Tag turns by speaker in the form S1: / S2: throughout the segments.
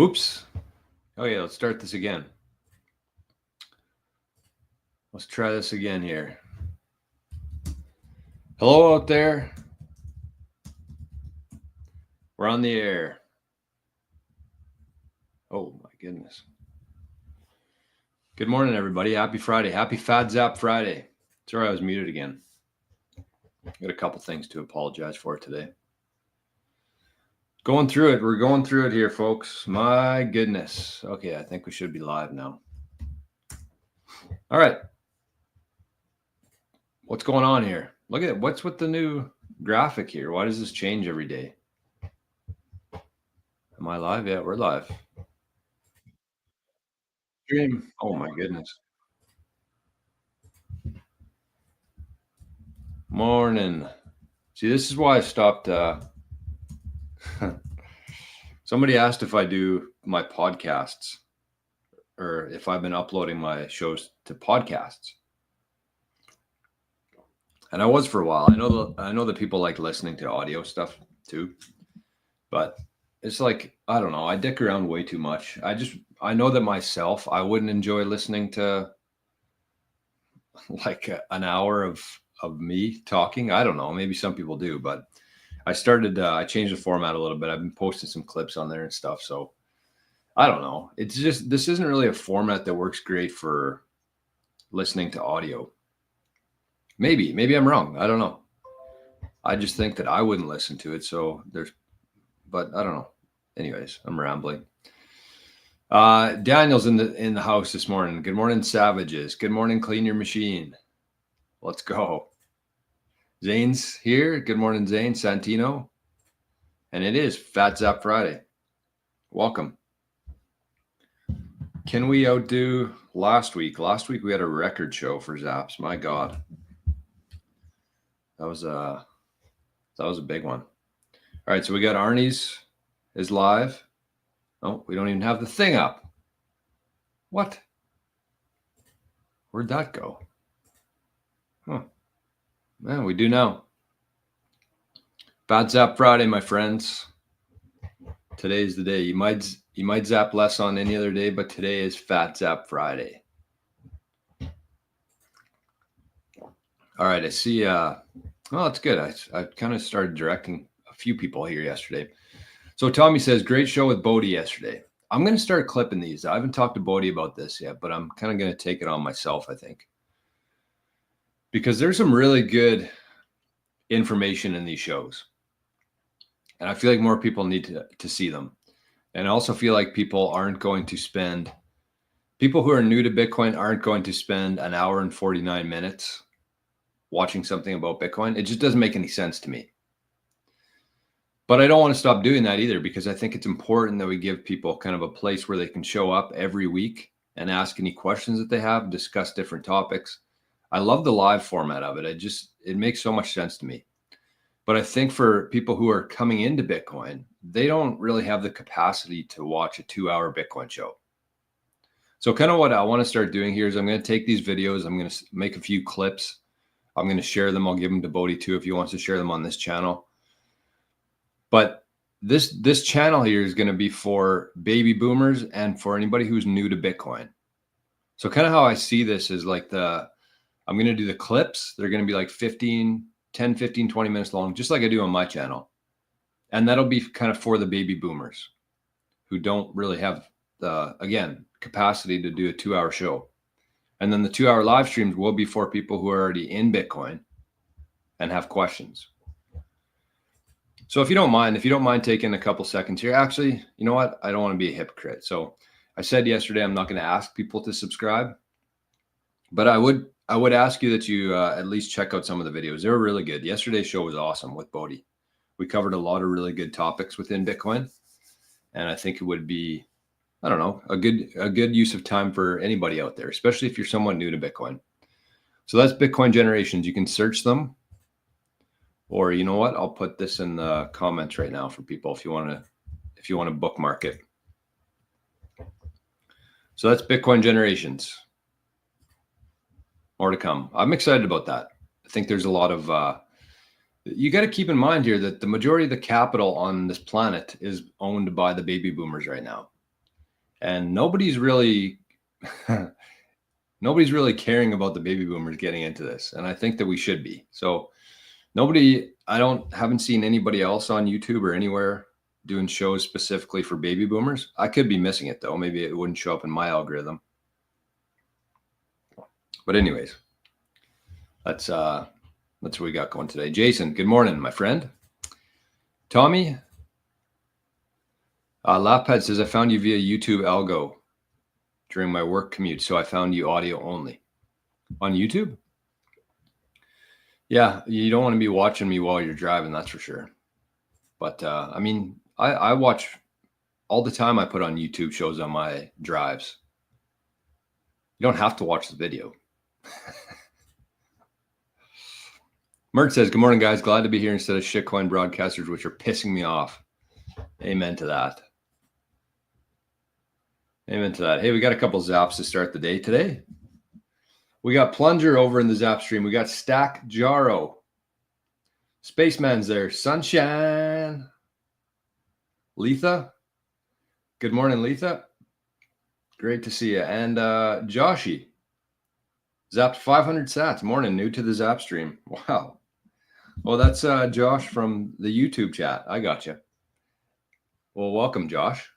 S1: Oops. Oh yeah, let's start this again. Let's try this again here. Hello out there. We're on the air. Oh my goodness. Good morning, everybody. Happy Friday. Happy Fad Zap Friday. Sorry I was muted again. Got a couple things to apologize for today. Going through it. We're going through it here, folks. My goodness. Okay, I think we should be live now. All right. What's going on here? Look at it. What's with the new graphic here? Why does this change every day? Am I live? Yeah, we're live. Stream. Oh my goodness. Morning. See, this is why I stopped. Somebody asked if I do my podcasts or if I've been uploading my shows to podcasts. And I was for a while. I know that people like listening to audio stuff too, but it's like, I don't know. I dick around way too much. I know that myself, I wouldn't enjoy listening to like an hour of me talking. I don't know. Maybe some people do, but I changed the format a little bit. I've been posting some clips on there and stuff. So I don't know. It's just, this isn't really a format that works great for listening to audio. Maybe I'm wrong. I don't know. I just think that I wouldn't listen to it. So but I don't know. Anyways, I'm rambling. Daniel's in the house this morning. Good morning, Savages. Good morning, Clean Your Machine. Let's go. Zane's here. Good morning, Zane. Santino. And it is Fat Zap Friday. Welcome. Can we outdo last week? Last week we had a record show for Zaps. My God. That was a big one. All right, so we got Arnie's is live. Oh, we don't even have the thing up. What? Where'd that go? Huh. Man, we do now. Bad Zap Friday, my friends. Today's the day. You might zap less on any other day, but today is Fat Zap Friday. All right, I see. Well, it's good. I kind of started directing a few people here yesterday. So Tommy says, great show with Bodie yesterday. I'm going to start clipping these. I haven't talked to Bodie about this yet, but I'm kind of going to take it on myself, I think. Because there's some really good information in these shows. And I feel like more people need to see them. And I also feel like people who are new to Bitcoin aren't going to spend an hour and 49 minutes watching something about Bitcoin. It just doesn't make any sense to me. But I don't want to stop doing that either, because I think it's important that we give people kind of a place where they can show up every week and ask any questions that they have, discuss different topics. I love the live format of it. It makes so much sense to me. But I think for people who are coming into Bitcoin, they don't really have the capacity to watch a 2-hour Bitcoin show. So kind of what I want to start doing here is I'm going to take these videos. I'm going to make a few clips. I'm going to share them. I'll give them to Bodie too if he wants to share them on this channel. But this channel here is going to be for baby boomers and for anybody who's new to Bitcoin. So kind of how I see this is like I'm going to do the clips. They're going to be like 10, 15, 20 minutes long, just like I do on my channel. And that'll be kind of for the baby boomers who don't really have the, again, capacity to do a 2-hour show. And then the 2-hour live streams will be for people who are already in Bitcoin and have questions. So if you don't mind taking a couple seconds here, actually, you know what? I don't want to be a hypocrite. So I said yesterday, I'm not going to ask people to subscribe, but I would ask you that you at least check out some of the videos. They were really good. Yesterday's show was awesome with Bodie. We covered a lot of really good topics within Bitcoin. And I think it would be, I don't know, a good use of time for anybody out there, especially if you're someone new to Bitcoin. So that's Bitcoin Generations. You can search them. Or you know what? I'll put this in the comments right now for people if you want to bookmark it. So that's Bitcoin Generations. More to come. I'm excited about that. I think there's a lot of you got to keep in mind here that the majority of the capital on this planet is owned by the baby boomers right now. And nobody's really nobody's really caring about the baby boomers getting into this. And I think that we should be. So haven't seen anybody else on YouTube or anywhere doing shows specifically for baby boomers. I could be missing it though. Maybe it wouldn't show up in my algorithm. But anyways, that's what we got going today. Jason, good morning, my friend. Tommy, Lapad says, I found you via YouTube algo during my work commute, so I found you audio only. On YouTube? Yeah, you don't want to be watching me while you're driving, that's for sure. But I mean, I watch all the time. I put on YouTube shows on my drives. You don't have to watch the video. Mert says, good morning, guys. Glad to be here instead of shitcoin broadcasters, which are pissing me off. Amen to that. Amen to that. Hey, we got a couple zaps to start the day today. We got Plunger over in the zap stream. We got Stack Jaro. Spaceman's there. Sunshine. Letha. Good morning, Letha. Great to see you. And Joshy. Zapped 500 sats. Morning, new to the zap stream. Wow. Well, that's Josh from the YouTube chat. I got you. Well, welcome, Josh.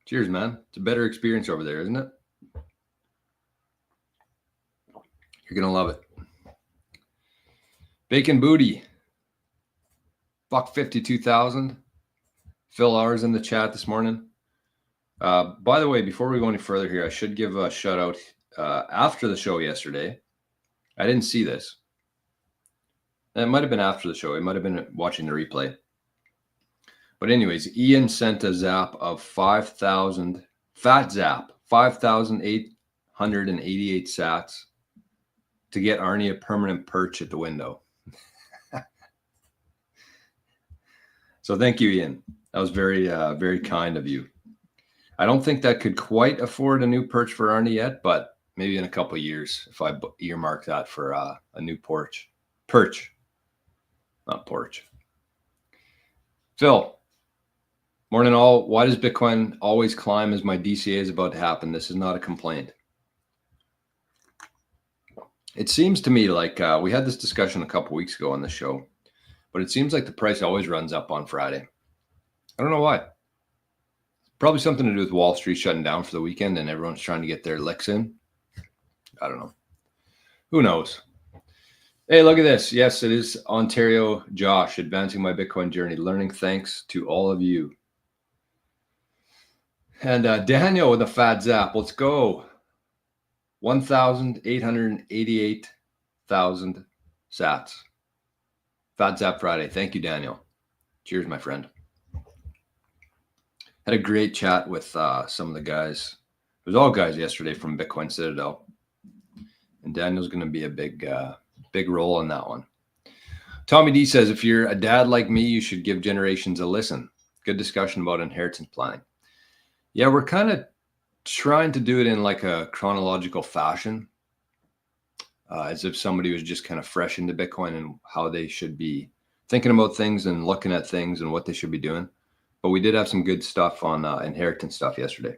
S1: Cheers, man. It's a better experience over there, isn't it? You're going to love it. Bacon Booty. Fuck 52,000. Phil R's in the chat this morning. By the way, before we go any further here, I should give a shout out after the show yesterday. I didn't see this. It might have been after the show. It might have been watching the replay. But anyways, Ian sent a zap of 5,000, fat zap, 5,888 sats to get Arnie a permanent perch at the window. So thank you, Ian. That was very, very kind of you. I don't think that could quite afford a new perch for Arnie yet, but maybe in a couple of years, if I earmark that for a new perch, not porch. Phil, morning all. Why does Bitcoin always climb as my DCA is about to happen? This is not a complaint. It seems to me like we had this discussion a couple weeks ago on the show, but it seems like the price always runs up on Friday. I don't know why. Probably something to do with Wall Street shutting down for the weekend and everyone's trying to get their licks in. I don't know. Who knows? Hey, look at this. Yes, it is Ontario Josh, advancing my Bitcoin journey, learning thanks to all of you. And Daniel with a fat zap. Let's go. 1,888,000 sats. Fat zap Friday. Thank you, Daniel. Cheers, my friend. Had a great chat with some of the guys. It was all guys yesterday from Bitcoin Citadel. And Daniel's going to be a big role in that one. Tommy D says, if you're a dad like me, you should give generations a listen. Good discussion about inheritance planning. Yeah, we're kind of trying to do it in like a chronological fashion, as if somebody was just kind of fresh into Bitcoin and how they should be thinking about things and looking at things and what they should be doing. But we did have some good stuff on inheritance stuff yesterday.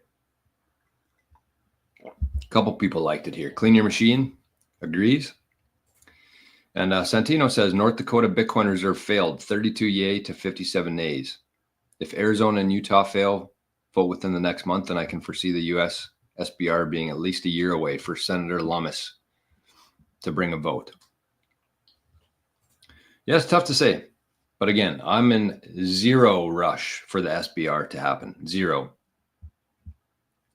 S1: A couple people liked it here. Clean Your Machine agrees. And Santino says, North Dakota Bitcoin Reserve failed, 32 yay to 57 nays. If Arizona and Utah fail, vote within the next month, then I can foresee the U.S. SBR being at least a year away for Senator Lummis to bring a vote. Yeah, it's tough to say. But again, I'm in zero rush for the SBR to happen. Zero.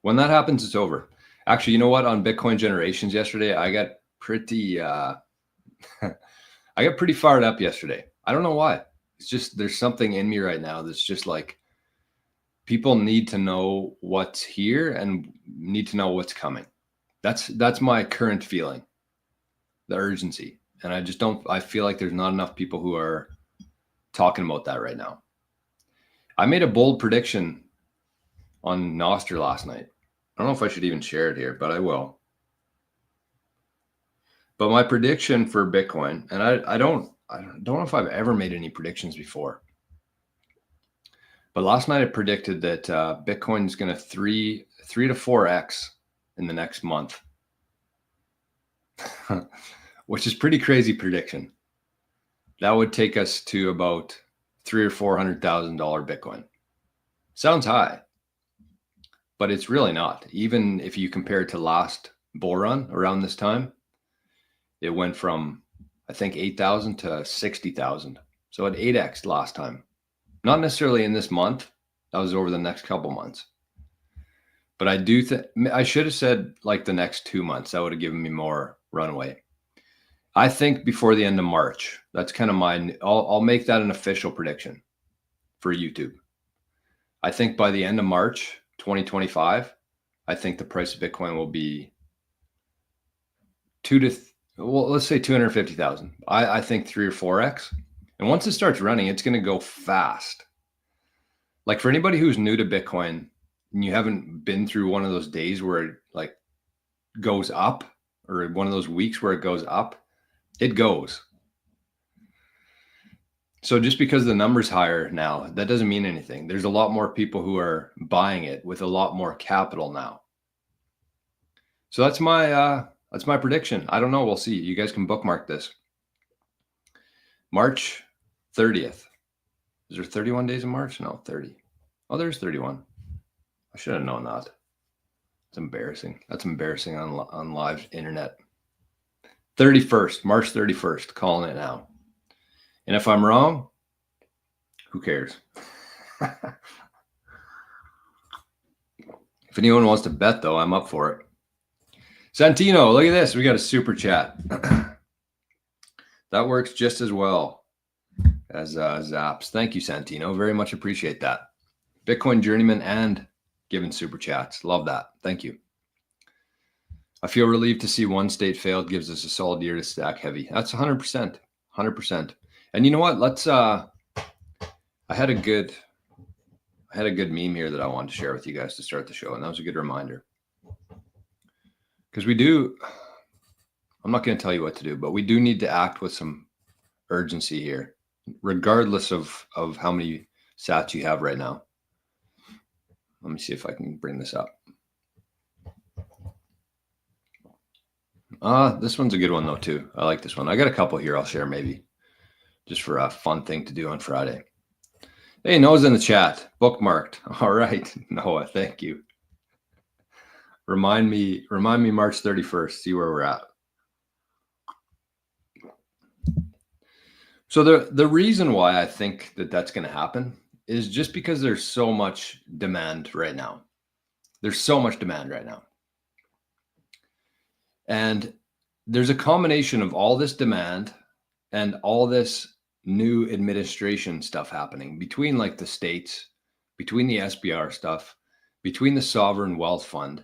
S1: When that happens, it's over. Actually, you know what? On Bitcoin Generations yesterday, I got pretty fired up yesterday. I don't know why. It's just there's something in me right now that's just like people need to know what's here and need to know what's coming. That's my current feeling, the urgency. And I feel like there's not enough people who are talking about that right now. I made a bold prediction on Nostr last night. I don't know if I should even share it here, but I will. But my prediction for Bitcoin, and I don't know if I've ever made any predictions before, But last night I predicted that Bitcoin is going to 3 to 4x in the next month, which is pretty crazy prediction. That would take us to about $300,000 or $400,000 Bitcoin. Sounds high, but it's really not. Even if you compare it to last bull run around this time, it went from, I think, 8,000 to 60,000. So it 8x last time. Not necessarily in this month. That was over the next couple months. But I do think I should have said like the next 2 months. That would have given me more runway. I think before the end of March. That's kind of my, I'll make that an official prediction for YouTube. I think by the end of March 2025, I think the price of Bitcoin will be let's say 250,000. I think 3 or 4x. And once it starts running, it's going to go fast. Like for anybody who's new to Bitcoin and you haven't been through one of those days where it like goes up, or one of those weeks where it goes up, it goes. So just because the number's higher now, that doesn't mean anything. There's a lot more people who are buying it with a lot more capital now. So that's my prediction. I don't know. We'll see. You guys can bookmark this. March 30th. Is there 31 days in March? No, 30. Oh, there's 31. I should have known that. It's embarrassing. That's embarrassing on live internet. 31st, March 31st, calling it now. And if I'm wrong, who cares? If anyone wants to bet, though, I'm up for it. Santino, look at this. We got a super chat. That works just as well as Zaps. Thank you, Santino. Very much appreciate that. Bitcoin Journeyman and giving super chats. Love that. Thank you. I feel relieved to see one state failed gives us a solid year to stack heavy. That's 100%. 100%. And you know what? Let's I had a good meme here that I wanted to share with you guys to start the show, and that was a good reminder. Because I'm not going to tell you what to do, but we do need to act with some urgency here, regardless of how many sats you have right now. Let me see if I can bring this up. This one's a good one though too. I like this one. I got a couple here I'll share maybe, just for a fun thing to do on Friday. Hey, Noah's in the chat, bookmarked. All right, Noah, thank you. Remind me March 31st, see where we're at. So the reason why I think that that's going to happen is just because there's so much demand right now. There's so much demand right now. And there's a combination of all this demand and all this new administration stuff happening between like the states, between the SBR stuff, between the sovereign wealth fund.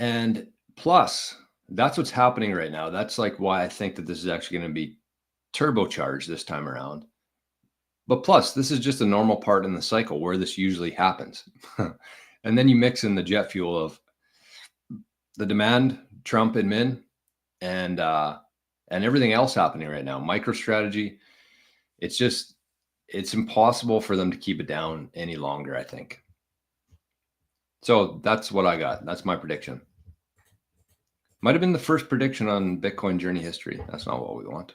S1: And plus, that's what's happening right now. That's like why I think that this is actually going to be turbocharged this time around. But plus, this is just a normal part in the cycle where this usually happens. And then you mix in the jet fuel of the demand, Trump admin, and everything else happening right now. MicroStrategy. It's impossible for them to keep it down any longer, I think. So that's what I got. That's my prediction. Might have been the first prediction on Bitcoin journey history. That's not what we want.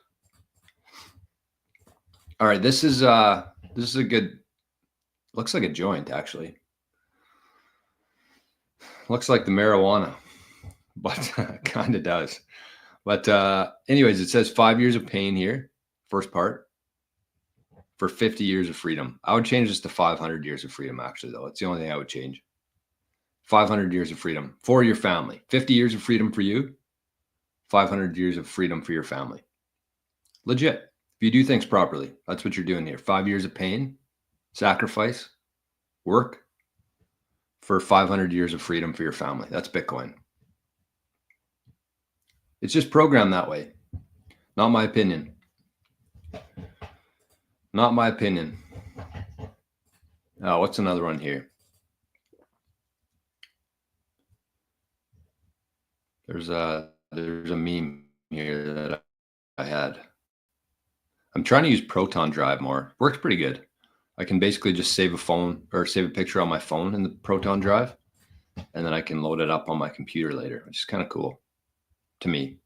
S1: All right, this is a good, looks like a joint actually. Looks like the marijuana, but kind of does. But anyways, it says 5 years of pain here, first part, for 50 years of freedom. I would change this to 500 years of freedom actually though. It's the only thing I would change. 500 years of freedom for your family. 50 years of freedom for you. 500 years of freedom for your family. Legit. If you do things properly, that's what you're doing here. 5 years of pain, sacrifice, work for 500 years of freedom for your family. That's Bitcoin. It's just programmed that way. Not my opinion. Not my opinion. Oh, what's another one here? There's a meme here that I had. I'm trying to use Proton Drive more. Works pretty good. I can basically just save a phone or save a picture on my phone in the Proton drive, and then I can load it up on my computer later, which is kind of cool to me.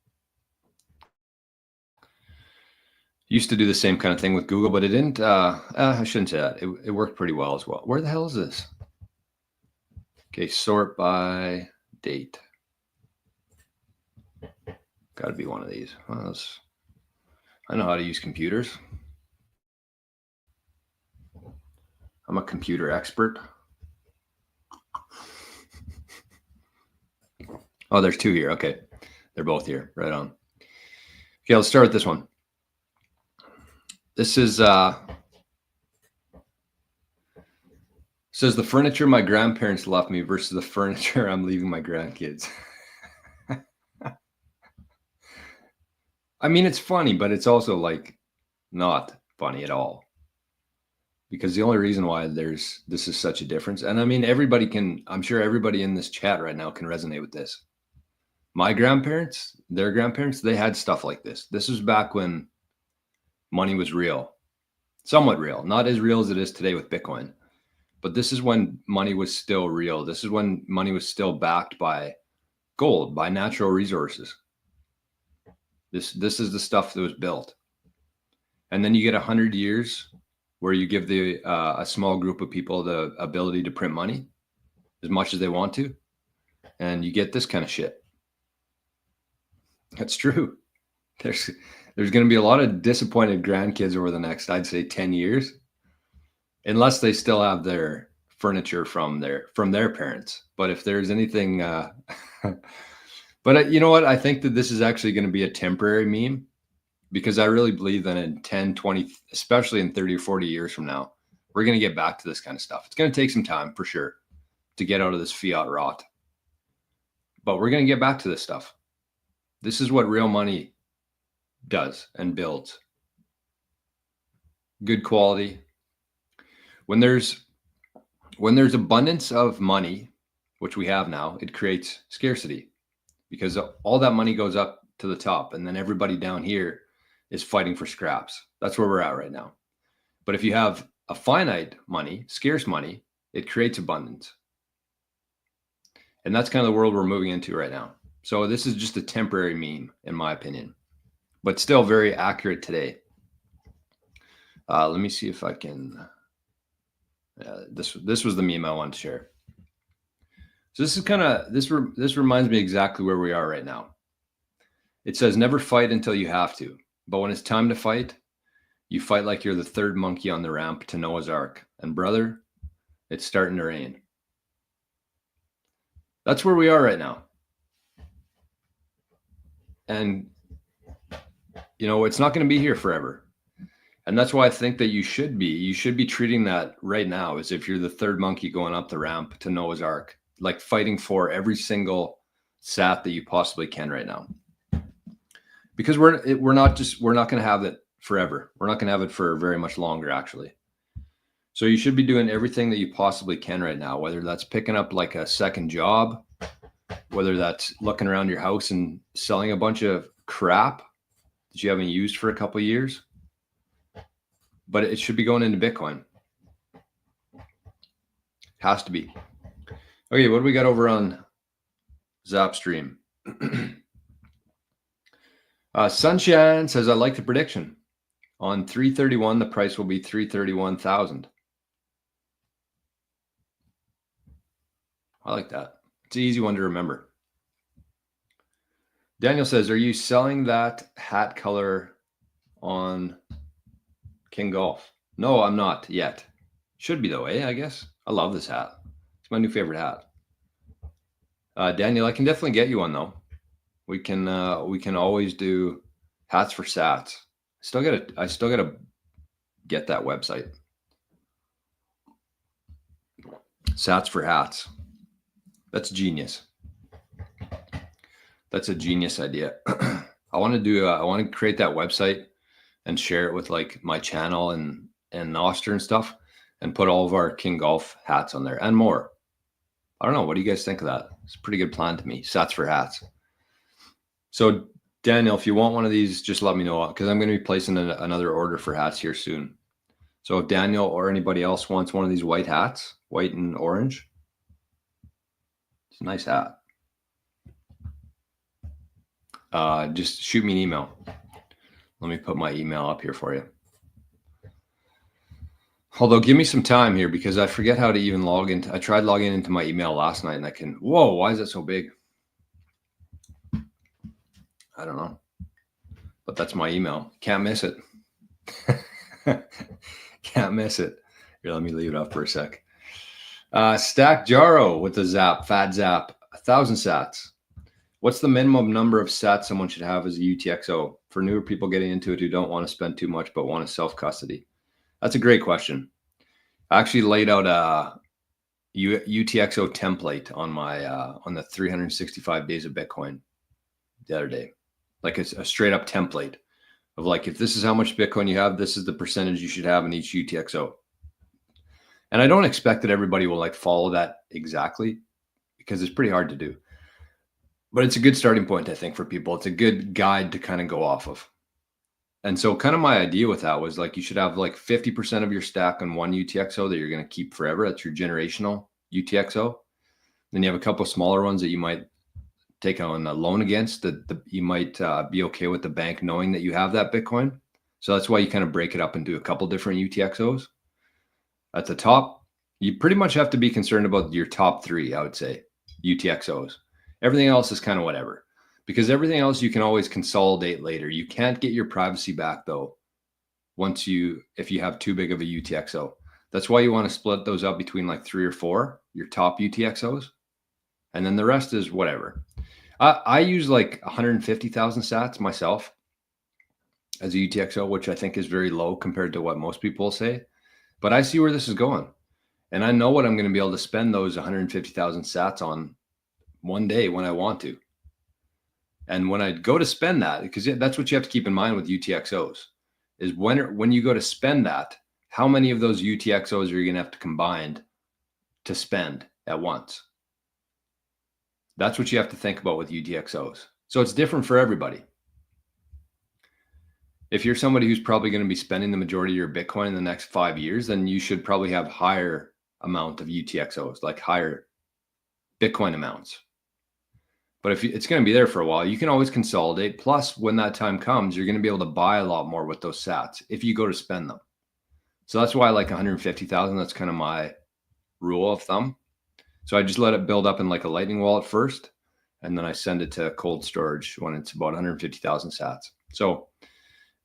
S1: Used to do the same kind of thing with Google, but it didn't, I shouldn't say that. It worked pretty well as well. Where the hell is this? Okay, sort by date. Got to be one of these. Well, I know how to use computers. I'm a computer expert. Oh, there's two here. Okay. They're both here. Right on. Okay, let's start with this one. This is says the furniture my grandparents left me versus the furniture I'm leaving my grandkids. I mean, it's funny, but it's also like not funny at all. Because the only reason why this is such a difference, and I mean, I'm sure everybody in this chat right now can resonate with this. My grandparents, their grandparents, they had stuff like this. This was back when money was real, somewhat real, not as real as it is today with Bitcoin. But this is when money was still real. This is when money was still backed by gold, by natural resources. This is the stuff that was built. And then you get 100 years where you give a small group of people the ability to print money as much as they want to, and you get this kind of shit. That's true. There's going to be a lot of disappointed grandkids over the next, I'd say, 10 years, unless they still have their furniture from their parents. But if there's anything, but you know what? I think that this is actually going to be a temporary meme, because I really believe that in 10, 20, especially in 30 or 40 years from now, we're going to get back to this kind of stuff. It's going to take some time for sure to get out of this fiat rot, but we're going to get back to this stuff. This is what real money does and builds. Good quality. When there's abundance of money, which we have now, it creates scarcity, because all that money goes up to the top, and then everybody down here is fighting for scraps. That's where we're at right now. But if you have a finite money, scarce money, it creates abundance. And that's kind of the world we're moving into right now. So this is just a temporary meme, in my opinion, but still very accurate today. Let me see if I can. This was the meme I wanted to share. So this is kind of, this reminds me exactly where we are right now. It says, never fight until you have to. But when it's time to fight, you fight like you're the third monkey on the ramp to Noah's Ark. And brother, it's starting to rain. That's where we are right now. And, you know, it's not going to be here forever. And that's why I think that you should be treating that right now as if you're the third monkey going up the ramp to Noah's Ark, like fighting for every single sat that you possibly can right now. Because we're not going to have it forever. We're not going to have it for very much longer, actually. So you should be doing everything that you possibly can right now, whether that's picking up like a second job, whether that's looking around your house and selling a bunch of crap that you haven't used for a couple of years. But it should be going into Bitcoin. Has to be. Okay, what do we got over on Zapstream? Sunshine says, I like the prediction. On 331, the price will be 331,000. I like that. It's an easy one to remember. Daniel says, are you selling that hat color on knggolf? No, I'm not yet. Should be though, I guess. I love this hat. It's my new favorite hat. Daniel, I can definitely get you one though. We can always do hats for sats. I still gotta get that website. Sats for hats. That's genius. That's a genius idea. I want to create that website and share it with like my channel and Nostr and stuff, and put all of our knggolf hats on there and more. I don't know. What do you guys think of that? It's a pretty good plan to me. Sats for hats. So Daniel, if you want one of these, just let me know, because I'm going to be placing another order for hats here soon. So if Daniel or anybody else wants one of these white hats, white and orange, it's a nice hat. Just shoot me an email. Let me put my email up here for you. Although give me some time here because I forget how to even log into. I tried logging into my email last night and I can, whoa, why is it so big? I don't know, but that's my email. Can't miss it. Can't miss it. Here, let me leave it up for a sec. Stack Jaro with the zap, fat zap, 1,000 sats. What's the minimum number of sats someone should have as a UTXO for newer people getting into it who don't want to spend too much but want to self-custody? That's a great question. I actually laid out a UTXO template on my on the 365 days of Bitcoin the other day. Like it's a straight up template of like, if this is how much Bitcoin you have, this is the percentage you should have in each UTXO. And I don't expect that everybody will like follow that exactly because it's pretty hard to do. But it's a good starting point, I think, for people. It's a good guide to kind of go off of. And so kind of my idea with that was like, you should have like 50% of your stack on one UTXO that you're going to keep forever. That's your generational UTXO. Then you have a couple of smaller ones that you might take on a loan against that you might be okay with the bank knowing that you have that Bitcoin. So that's why you kind of break it up into a couple different UTXOs. At the top, you pretty much have to be concerned about your top three, I would say, UTXOs. Everything else is kind of whatever, because everything else you can always consolidate later. You can't get your privacy back though, if you have too big of a UTXO. That's why you want to split those up between like 3 or 4, your top UTXOs. And then the rest is whatever. I use like 150,000 sats myself as a UTXO, which I think is very low compared to what most people say. But I see where this is going. And I know what I'm going to be able to spend those 150,000 sats on one day when I want to. And when I go to spend that, because that's what you have to keep in mind with UTXOs, is when you go to spend that, how many of those UTXOs are you going to have to combine to spend at once? That's what you have to think about with UTXOs. So it's different for everybody. If you're somebody who's probably going to be spending the majority of your Bitcoin in the next 5 years, then you should probably have higher amount of UTXOs, like higher Bitcoin amounts. But if it's going to be there for a while, you can always consolidate. Plus, when that time comes, you're going to be able to buy a lot more with those sats if you go to spend them. So that's why I like 150,000. That's kind of my rule of thumb. So I just let it build up in like a Lightning wallet first, and then I send it to cold storage when it's about 150,000 sats. So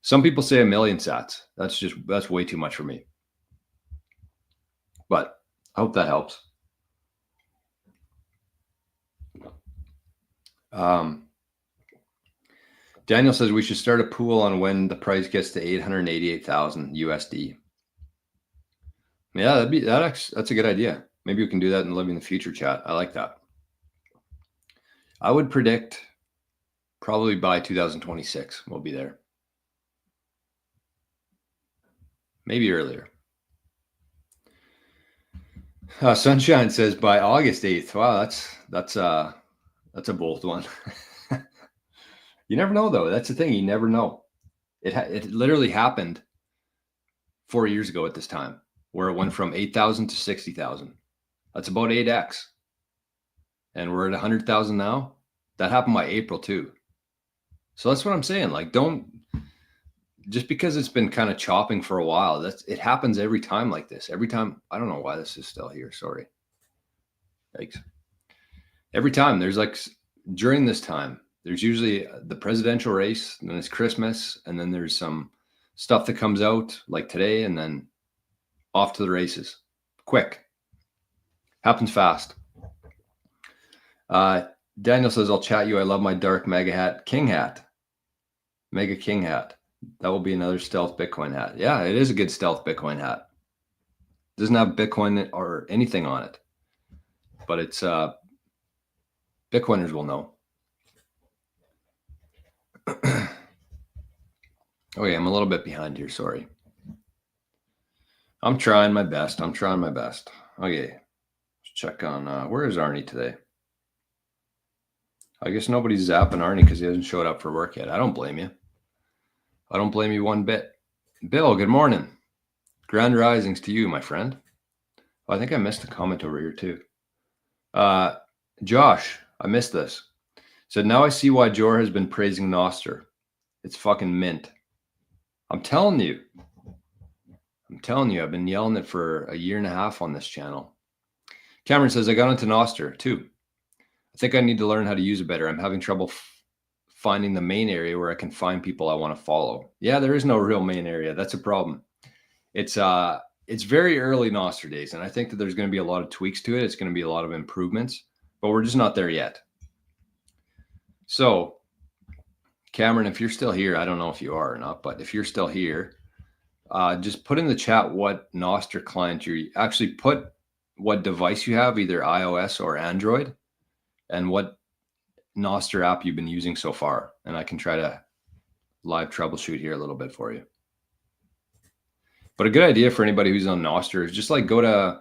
S1: some people say 1 million sats. That's way too much for me. But I hope that helps. Daniel says we should start a pool on when the price gets to 888,000 USD. Yeah, that's a good idea. Maybe we can do that in the Living the Future chat. I like that. I would predict probably by 2026 we'll be there. Maybe earlier. Sunshine says by August 8th. Wow, that's a bold one. You never know though. That's the thing. You never know. It literally happened 4 years ago at this time, where it went from 8,000 to 60,000. That's about 8x. And we're at 100,000 now. That happened by April too. So that's what I'm saying. Like, just because it's been kind of chopping for a while, it happens every time like this. Every time. I don't know why this is still here. Sorry. Yikes. Every time there's like, during this time, there's usually the presidential race, and then it's Christmas, and then there's some stuff that comes out like today, and then off to the races. Quick. Happens fast. Daniel says, I'll chat you. I love my dark mega hat. King hat. Mega King hat. That will be another stealth Bitcoin hat. Yeah, it is a good stealth Bitcoin hat. It doesn't have Bitcoin or anything on it. But it's Bitcoiners will know. Okay, I'm a little bit behind here. Sorry. I'm trying my best. Okay. Let's check on where is Arnie today? I guess nobody's zapping Arnie because he hasn't showed up for work yet. I don't blame you. I don't blame you one bit. Bill, good morning. Grand risings to you, my friend. Oh, I think I missed a comment over here too. Josh, I missed this. Said, now I see why Jor has been praising Nostr. It's fucking mint. I'm telling you, I've been yelling it for a year and a half on this channel. Cameron says, I got into Nostr too. I think I need to learn how to use it better. I'm having trouble finding the main area where I can find people I want to follow. Yeah, there is no real main area. That's a problem. It's very early Nostr days, and I think that there's going to be a lot of tweaks to it. It's going to be a lot of improvements, but we're just not there yet. So, Cameron, if you're still here, I don't know if you are or not, but if you're still here, just put in the chat what Nostr client you actually put, what device you have, either iOS or Android, and what Nostr app you've been using so far. And I can try to live troubleshoot here a little bit for you. But a good idea for anybody who's on Nostr is just like go to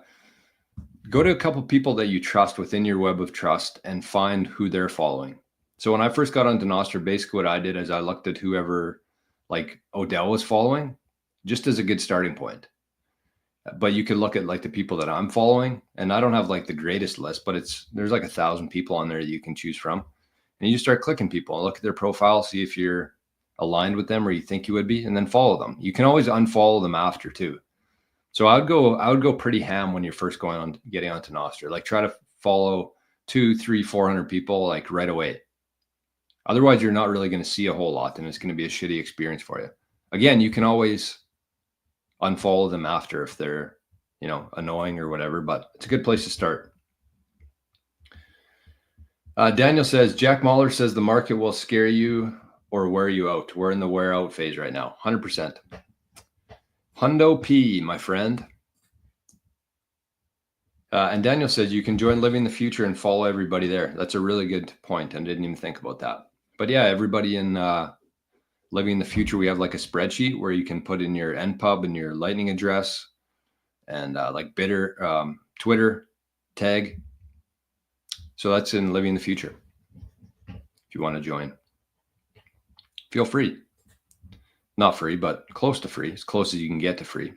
S1: a couple people that you trust within your web of trust and find who they're following. So when I first got onto Nostr, basically what I did is I looked at whoever like Odell was following, just as a good starting point. But you could look at like the people that I'm following, and I don't have like the greatest list, but there's like 1,000 people on there that you can choose from. And you start clicking people and look at their profile, see if you're aligned with them or you think you would be, and then follow them. You can always unfollow them after too. So I would go pretty ham when you're first getting onto Nostr. Like try to follow 200, 300, 400 people like right away. Otherwise, you're not really going to see a whole lot, and it's going to be a shitty experience for you. Again, you can always unfollow them after if they're, annoying or whatever, but it's a good place to start. Daniel says, Jack Mahler says the market will scare you or wear you out. We're in the wear out phase right now. 100%. Hundo P, my friend. And Daniel says you can join Living the Future and follow everybody there. That's a really good point. I didn't even think about that. But yeah, everybody in Living the Future, we have like a spreadsheet where you can put in your NPub and your Lightning address and like Twitter tag. So that's in Living the Future. If you want to join, feel free. Not free, but close to free, as close as you can get to free.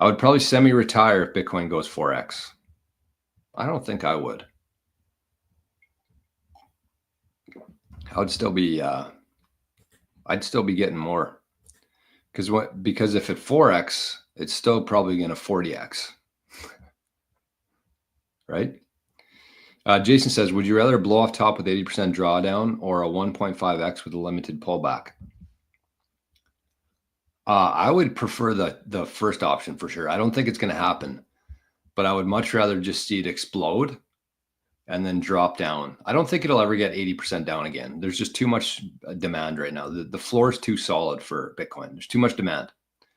S1: I would probably semi-retire if Bitcoin goes 4x. I don't think I would. I'd still be getting more. Because if it 4x, it's still probably going to 40x. Right? Jason says, would you rather blow off top with 80% drawdown or a 1.5x with a limited pullback? I would prefer the first option for sure. I don't think it's going to happen, but I would much rather just see it explode and then drop down. I don't think it'll ever get 80% down again. There's just too much demand right now. The floor is too solid for Bitcoin. There's too much demand,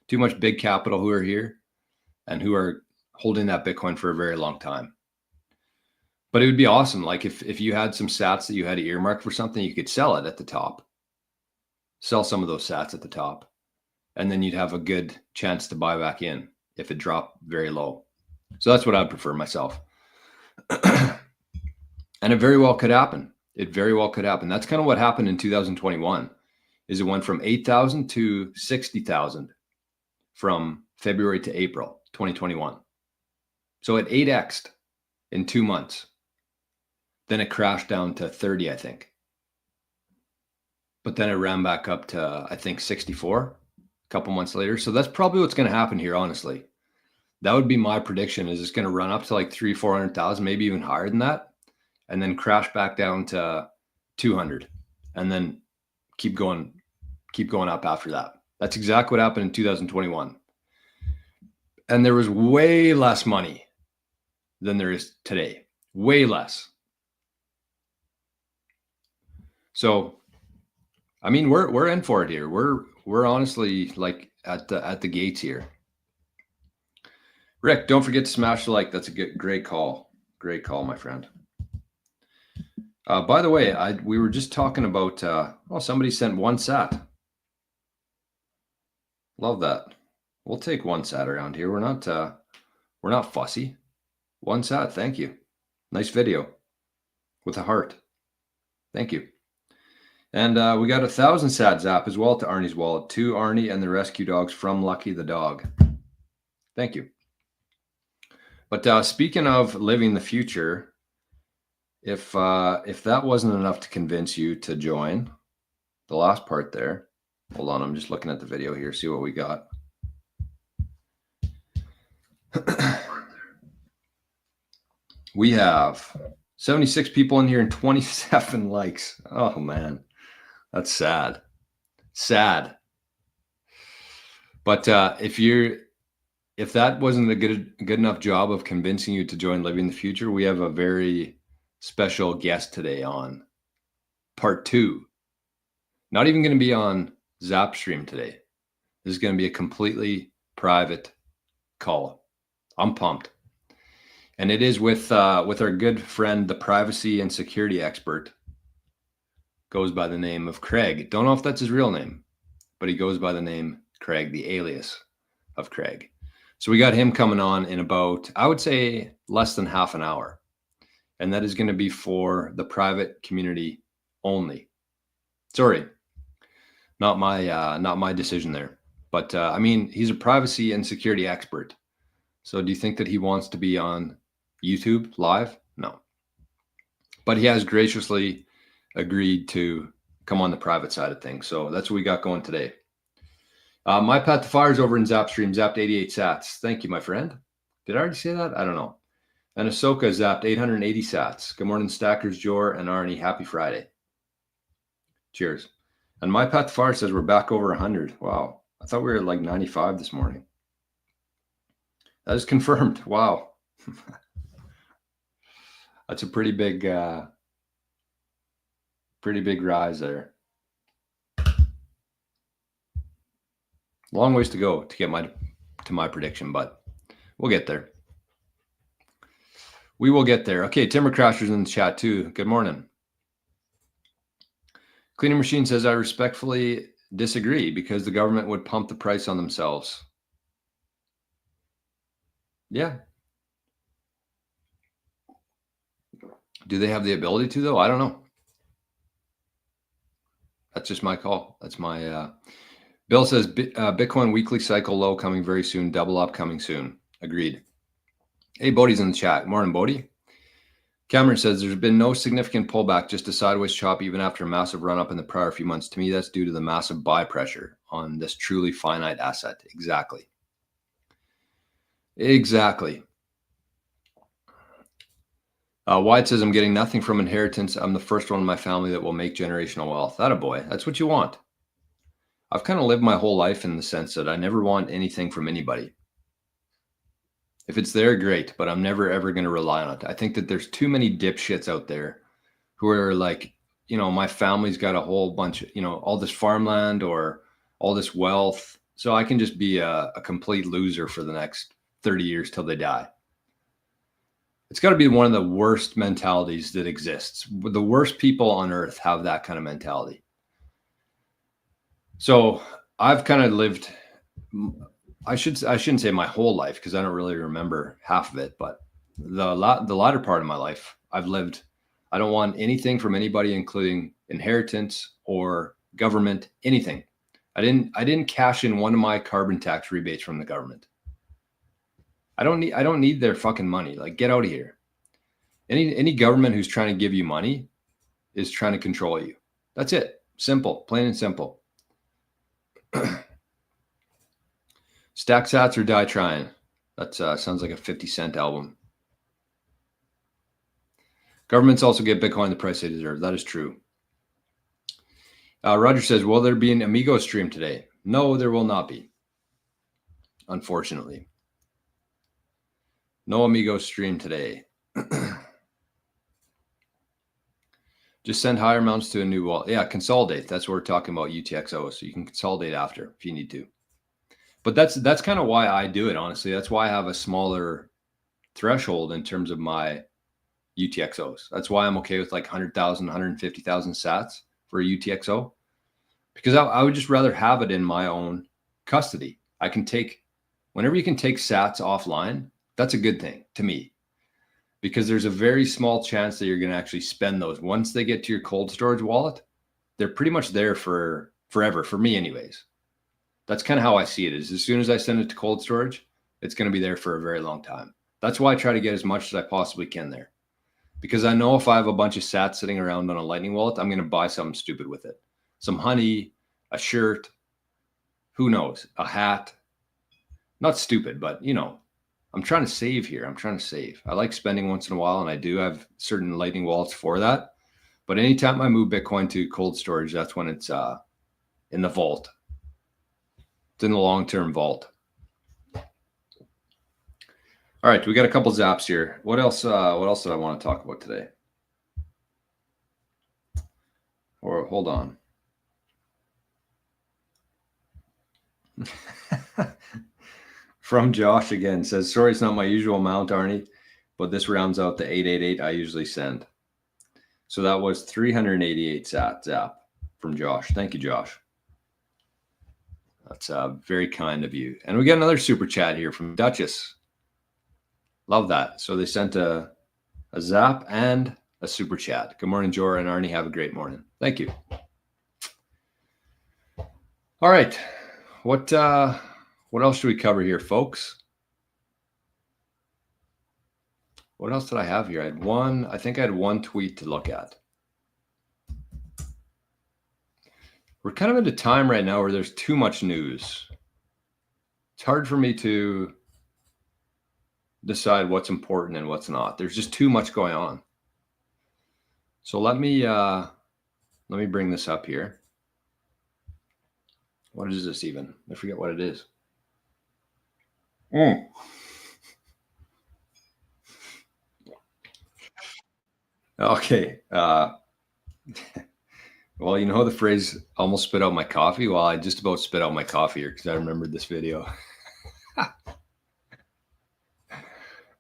S1: too much big capital who are here and who are holding that Bitcoin for a very long time. But it would be awesome. Like if you had some sats that you had to earmark for something, you could sell it at the top. Sell some of those sats at the top. And then you'd have a good chance to buy back in if it dropped very low. So that's what I'd prefer myself. And it very well could happen. It very well could happen. That's kind of what happened in 2021 is it went from 8,000 to 60,000 from February to April 2021. So it 8x'd in 2 months. Then it crashed down to 30, I think. But then it ran back up to, I think, 64 a couple months later. So that's probably what's going to happen here, honestly. That would be my prediction is it's going to run up to like 300,000-400,000, maybe even higher than that, and then crash back down to 200 and then keep going up after that. That's exactly what happened in 2021. And there was way less money than there is today. Way less. So, I mean, we're in for it here. We're honestly like at the gates here. Rick, don't forget to smash the like. That's a great call. Great call, my friend. By the way, we were just talking about, somebody sent 1 sat. Love that. We'll take 1 sat around here. We're not fussy. 1 sat. Thank you. Nice video with a heart. Thank you. And we got 1,000 sat zap as well to Arnie's wallet. To Arnie and the rescue dogs from Lucky the dog. Thank you. But speaking of living the future, if that wasn't enough to convince you to join, the last part there, hold on, I'm just looking at the video here, see what we got. We have 76 people in here and 27 likes. Oh man, that's sad. Sad. But if that wasn't a good enough job of convincing you to join Living the Future, we have a very special guest today on part 2. Not even going to be on Zapstream today. This is going to be a completely private call. I'm pumped. And it is with our good friend, the privacy and security expert, goes by the name of Craig. Don't know if that's his real name, but he goes by the name Craig, the alias of Craig. So we got him coming on in about, I would say, less than half an hour. And that is going to be for the private community only. Sorry, not my decision there. But I mean, he's a privacy and security expert. So do you think that he wants to be on YouTube live? No. But he has graciously agreed to come on the private side of things. So that's what we got going today. My Path to Fire is over in Zapstream, zapped 88 sats. Thank you, my friend. Did I already say that? I don't know. And Ahsoka zapped 880 sats. Good morning, Stackers, Jor, and Arnie. Happy Friday. Cheers. And My Path to Fire says we're back over 100. Wow. I thought we were at like 95 this morning. That is confirmed. Wow. That's a pretty big rise there. Long ways to go to get to my prediction, but we'll get there. We will get there. Okay, Timber Crasher's in the chat too. Good morning. Cleaning Machine says, I respectfully disagree because the government would pump the price on themselves. Yeah. Do they have the ability to, though? I don't know. That's just my call. That's my... Bill says, Bitcoin weekly cycle low coming very soon. Double up coming soon. Agreed. Hey, Bodie's in the chat. Morning, Bodie. Cameron says, there's been no significant pullback, just a sideways chop even after a massive run-up in the prior few months. To me, that's due to the massive buy pressure on this truly finite asset. Exactly. Exactly. White says, I'm getting nothing from inheritance. I'm the first one in my family that will make generational wealth. Attaboy. That's what you want. I've kind of lived my whole life in the sense that I never want anything from anybody. If it's there, great, but I'm never, ever going to rely on it. I think that there's too many dipshits out there who are like, you know, my family's got a whole bunch of, you know, all this farmland or all this wealth. So I can just be a complete loser for the next 30 years till they die. It's got to be one of the worst mentalities that exists. The worst people on earth have that kind of mentality. So I've kind of lived, I shouldn't say my whole life because I don't really remember half of it, but the latter part of my life, I've lived, I don't want anything from anybody, including inheritance or government, anything. I didn't cash in one of my carbon tax rebates from the government. I don't need their fucking money. Like, get out of here. Any government who's trying to give you money is trying to control you. That's it. Simple, plain and simple. Stack sats or die trying. That sounds like a 50 Cent album. Governments also get Bitcoin the price they deserve. That is true. Roger says, will there be an Amigo stream today? No, there will not be. Unfortunately. No Amigo stream today. Just send higher amounts to a new wallet. Yeah, consolidate. That's what we're talking about, UTXO. So you can consolidate after if you need to. But that's kind of why I do it, honestly. That's why I have a smaller threshold in terms of my UTXOs. That's why I'm okay with like 100,000, 150,000 sats for a UTXO. Because I would just rather have it in my own custody. I can take, whenever you can take sats offline, that's a good thing to me. Because there's a very small chance that you're going to actually spend those. Once they get to your cold storage wallet, they're pretty much there for forever, for me anyways. That's kind of how I see it, is as soon as I send it to cold storage, it's going to be there for a very long time. That's why I try to get as much as I possibly can there, because I know if I have a bunch of sats sitting around on a Lightning wallet, I'm going to buy something stupid with it. Some honey, a shirt, who knows, a hat. Not stupid, but you know, I'm trying to save here. I'm trying to save. I like spending once in a while, and I do have certain Lightning wallets for that. But anytime I move Bitcoin to cold storage, that's when it's in the vault. It's in the long-term vault. All right, we got a couple zaps here. What else? What else did I want to talk about today? Or hold on. From Josh again, says, sorry, it's not my usual amount, Arnie, but this rounds out the 888 I usually send. So that was 388 zap from Josh. Thank you, Josh. That's very kind of you. And we got another super chat here from Duchess. Love that. So they sent a zap and a super chat. Good morning, Jora and Arnie. Have a great morning. Thank you. All right. What else should we cover here, folks? What else did I have here? I think I had one tweet to look at. We're kind of at a time right now where there's too much news. It's hard for me to decide what's important and what's not. There's just too much going on. So let me bring this up here. What is this even? I forget what it is. Okay. Well, you know the phrase almost spit out my coffee? Well, I just about spit out my coffee here because I remembered this video.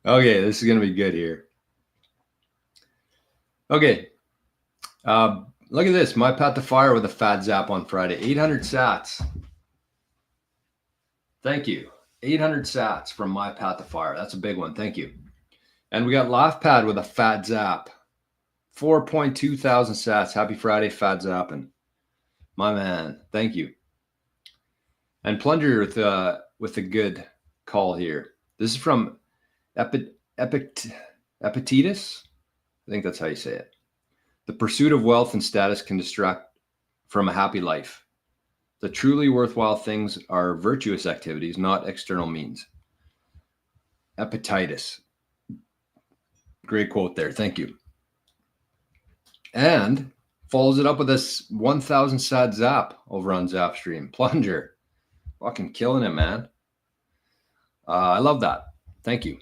S1: Okay, this is going to be good here. Okay. Look at this. My Path to Fire with a fat zap on Friday. 800 sats. Thank you. 800 sats from My Path to Fire. That's a big one. Thank you. And we got LaughPad with a fat zap. 4.2 thousand sats. Happy Friday, fat zapping. My man. Thank you. And Plunger with a good call here. This is from Epictetus. I think that's how you say it. The pursuit of wealth and status can distract from a happy life. The truly worthwhile things are virtuous activities, not external means. Epictetus. Great quote there. Thank you. And follows it up with this 1,000 sat zap over on Zapstream. Plunger. Fucking killing it, man. I love that. Thank you.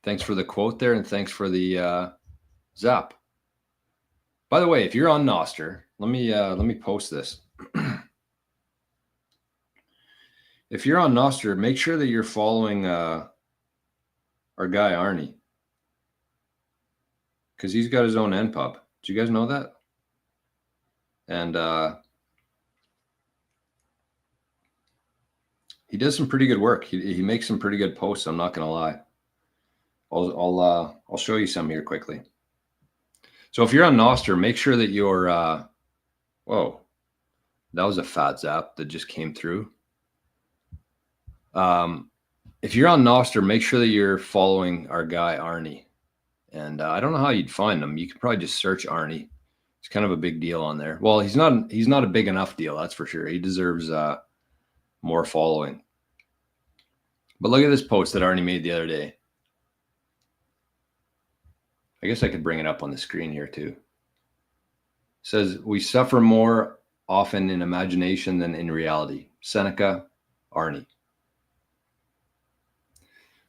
S1: Thanks for the quote there, and thanks for the zap. By the way, if you're on Nostr, let me post this. If you're on Nostr, make sure that you're following our guy Arnie, because he's got his own npub. Do you guys know that? And he does some pretty good work. He makes some pretty good posts. I'm not gonna lie. I'll show you some here quickly. So if you're on Nostr, make sure that you're. Whoa, that was a fat zap that just came through. If you're on Nostr, make sure that you're following our guy Arnie. And I don't know how you'd find him. You could probably just search Arnie. It's kind of a big deal on there. Well, he's not a big enough deal, that's for sure. He deserves more following. But look at this post that Arnie made the other day. I guess I could bring it up on the screen here too. It says, we suffer more often in imagination than in reality. Seneca, Arnie.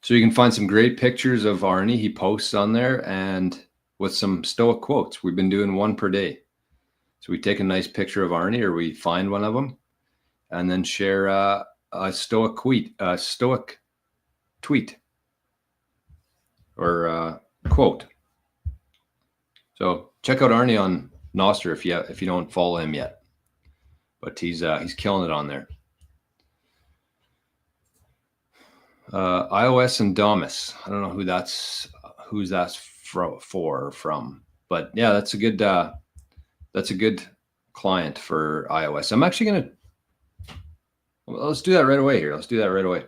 S1: So you can find some great pictures of Arnie. He posts on there, and with some Stoic quotes. We've been doing one per day. So we take a nice picture of Arnie, or we find one of them, and then share a Stoic tweet or quote. So check out Arnie on Nostr if you don't follow him yet. But he's killing it on there. iOS and Domus. I don't know who's that's from, but yeah, that's a good client for iOS. I'm actually let's do that right away here. Let's do that right away.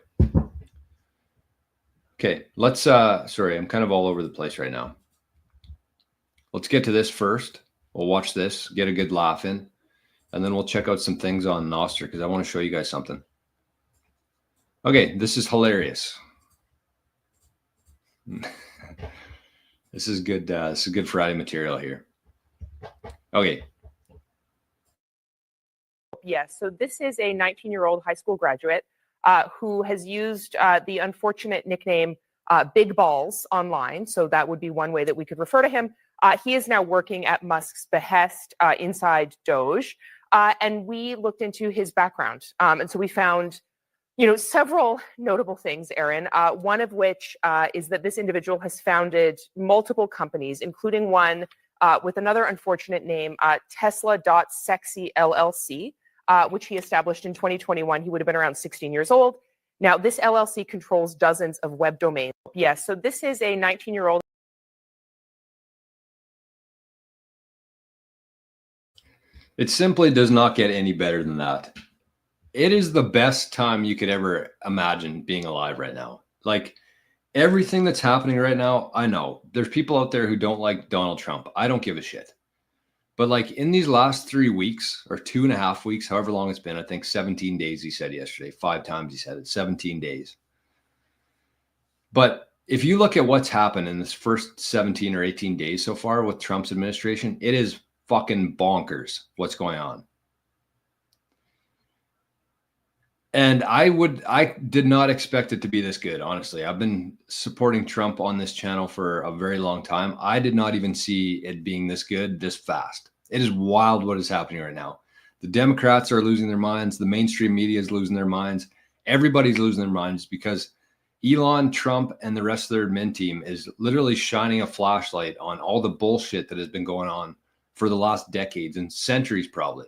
S1: Okay, let's sorry, I'm kind of all over the place right now. Let's get to this first. We'll watch this, get a good laugh in, and then we'll check out some things on Nostr because I want to show you guys something. Okay, this is hilarious. This is good. This is good Friday material here. Okay.
S2: Yes. So this is a 19-year-old high school graduate who has used the unfortunate nickname Big Balls online. So that would be one way that we could refer to him. He is now working at Musk's behest inside Doge. And we looked into his background. And so we found, several notable things, Aaron, one of which is that this individual has founded multiple companies, including one with another unfortunate name, Tesla.sexy LLC, which he established in 2021. He would have been around 16 years old. Now, this LLC controls dozens of web domains. Yes, so this is a 19-year-old.
S1: It simply does not get any better than that. It is the best time you could ever imagine being alive right now. Like everything that's happening right now, I know there's people out there who don't like Donald Trump. I don't give a shit. But like in these last 3 weeks or 2.5 weeks, however long it's been, I think 17 days, he said yesterday, 5 times he said it, 17 days. But if you look at what's happened in this first 17 or 18 days so far with Trump's administration, it is fucking bonkers what's going on. And I did not expect it to be this good, honestly. I've been supporting Trump on this channel for a very long time. I did not even see it being this good, this fast. It is wild what is happening right now. The Democrats are losing their minds. The mainstream media is losing their minds. Everybody's losing their minds because Elon, Trump, and the rest of their admin team is literally shining a flashlight on all the bullshit that has been going on for the last decades and centuries probably.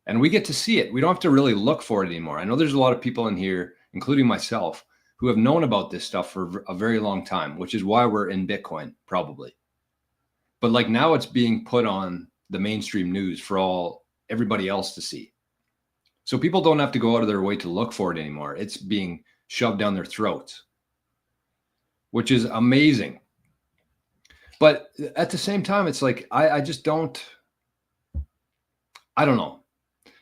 S1: And we get to see it. We don't have to really look for it anymore. I know there's a lot of people in here, including myself, who have known about this stuff for a very long time, which is why we're in Bitcoin, probably. But like now it's being put on the mainstream news for everybody else to see. So people don't have to go out of their way to look for it anymore. It's being shoved down their throats, which is amazing. But at the same time, it's like, I just don't, I don't know.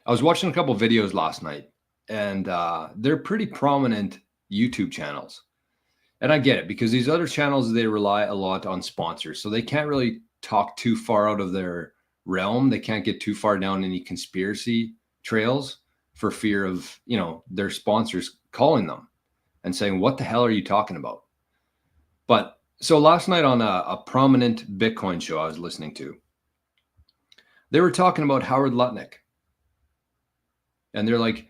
S1: I was watching a couple of videos last night, and they're pretty prominent YouTube channels. And I get it because these other channels, they rely a lot on sponsors. So they can't really talk too far out of their realm. They can't get too far down any conspiracy trails for fear of, their sponsors calling them and saying, what the hell are you talking about? But so last night on a prominent Bitcoin show I was listening to, they were talking about Howard Lutnick. And they're like,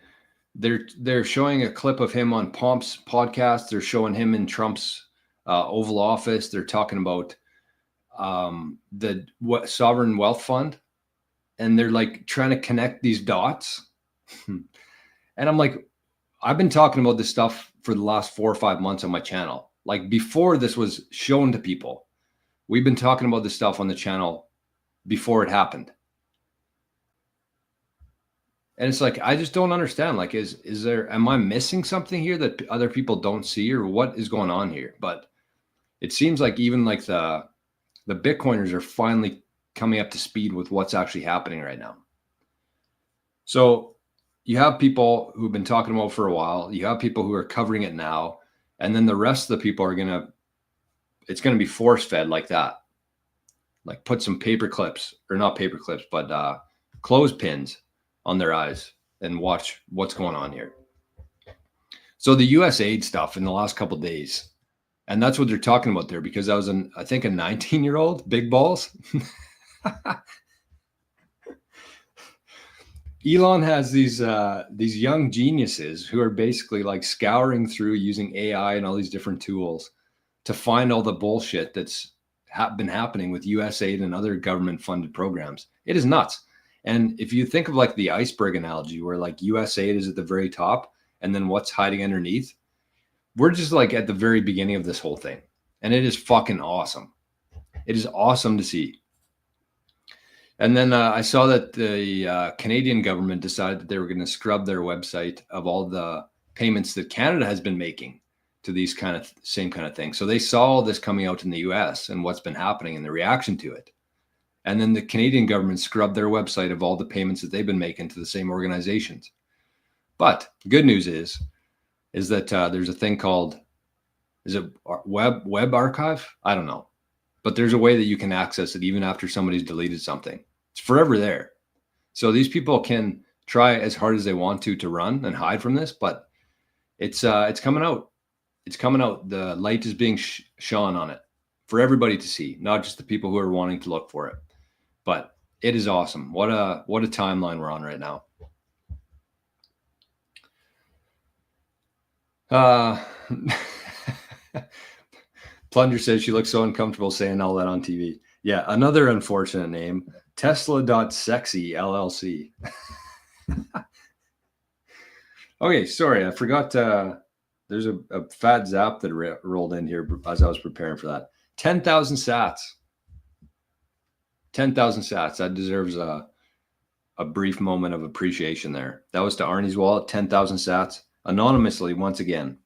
S1: they're showing a clip of him on Pomp's podcast. They're showing him in Trump's Oval Office. They're talking about the sovereign wealth fund, and they're like trying to connect these dots. And I'm like, I've been talking about this stuff for the last 4 or 5 months on my channel. Like before this was shown to people, we've been talking about this stuff on the channel before it happened. And it's like, I just don't understand. Like, am I missing something here that other people don't see, or what is going on here? But it seems like even like the Bitcoiners are finally coming up to speed with what's actually happening right now. So you have people who've been talking about it for a while. You have people who are covering it now. And then the rest of the people are it's going to be force fed like that. Like put some paper clips, or not paper clips, but clothespins on their eyes and watch what's going on here. So the USAID stuff in the last couple of days, and that's what they're talking about there, because I was I think a 19-year-old, big balls. Elon has these young geniuses who are basically like scouring through using AI and all these different tools to find all the bullshit that's been happening with USAID and other government funded programs. It is nuts. And if you think of like the iceberg analogy where like USAID is at the very top and then what's hiding underneath, we're just like at the very beginning of this whole thing. And it is fucking awesome. It is awesome to see. And then I saw that the Canadian government decided that they were going to scrub their website of all the payments that Canada has been making to these same kind of things. So they saw this coming out in the US and what's been happening and the reaction to it. And then the Canadian government scrubbed their website of all the payments that they've been making to the same organizations. But the good news is that there's a thing called, is it web archive? I don't know. But there's a way that you can access it even after somebody's deleted something. It's forever there. So these people can try as hard as they want to run and hide from this, but it's coming out. It's coming out. The light is being shone on it for everybody to see, not just the people who are wanting to look for it. But it is awesome. What a timeline we're on right now. Plunger says she looks so uncomfortable saying all that on TV. Yeah, another unfortunate name, Tesla.sexy LLC. Okay, sorry, I forgot. There's a fat zap that rolled in here as I was preparing for that. 10,000 sats. 10,000 sats. That deserves a brief moment of appreciation there. That was to Arnie's wallet, 10,000 sats. Anonymously, once again.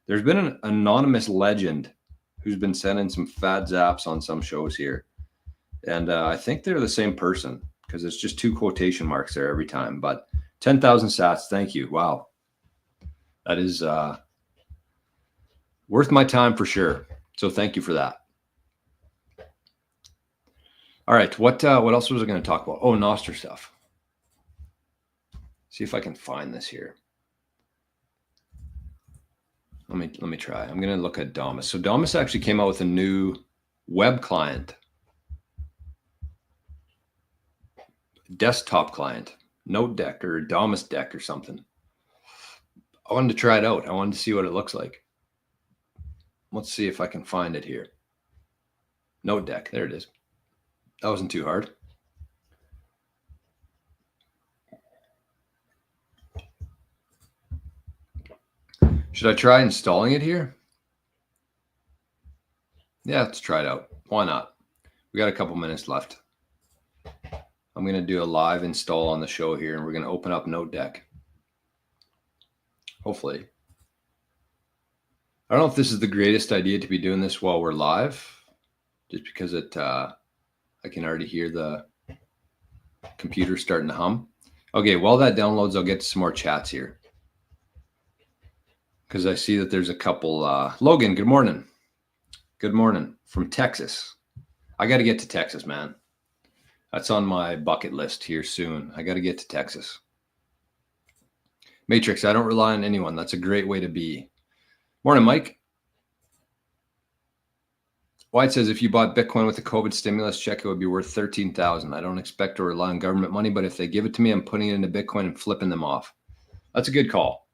S1: There's been an anonymous legend who's been sending some fat zaps on some shows here. And I think they're the same person because it's just 2 quotation marks there every time. But 10,000 sats, thank you. Wow. That is worth my time for sure. So thank you for that. All right, what else was I going to talk about? Oh, Nostr stuff. See if I can find this here. Let me try. I'm going to look at Damus. So Damus actually came out with a new web client, desktop client, Note Deck or Damus Deck or something. I wanted to try it out. I wanted to see what it looks like. Let's see if I can find it here. Note Deck. There it is. That wasn't too hard. Should I try installing it here? Yeah, let's try it out. Why not? We got a couple minutes left. I'm going to do a live install on the show here, and we're going to open up Note Deck. Hopefully. I don't know if this is the greatest idea to be doing this while we're live, just because I can already hear the computer starting to hum. Okay, while that downloads, I'll get to some more chats here. Because I see that there's a couple. Logan, good morning. Good morning from Texas. I got to get to Texas, man. That's on my bucket list here soon. I got to get to Texas. Matrix, I don't rely on anyone. That's a great way to be. Morning, Mike. White says, if you bought Bitcoin with the COVID stimulus check, it would be worth $13,000. I don't expect to rely on government money, but if they give it to me, I'm putting it into Bitcoin and flipping them off. That's a good call.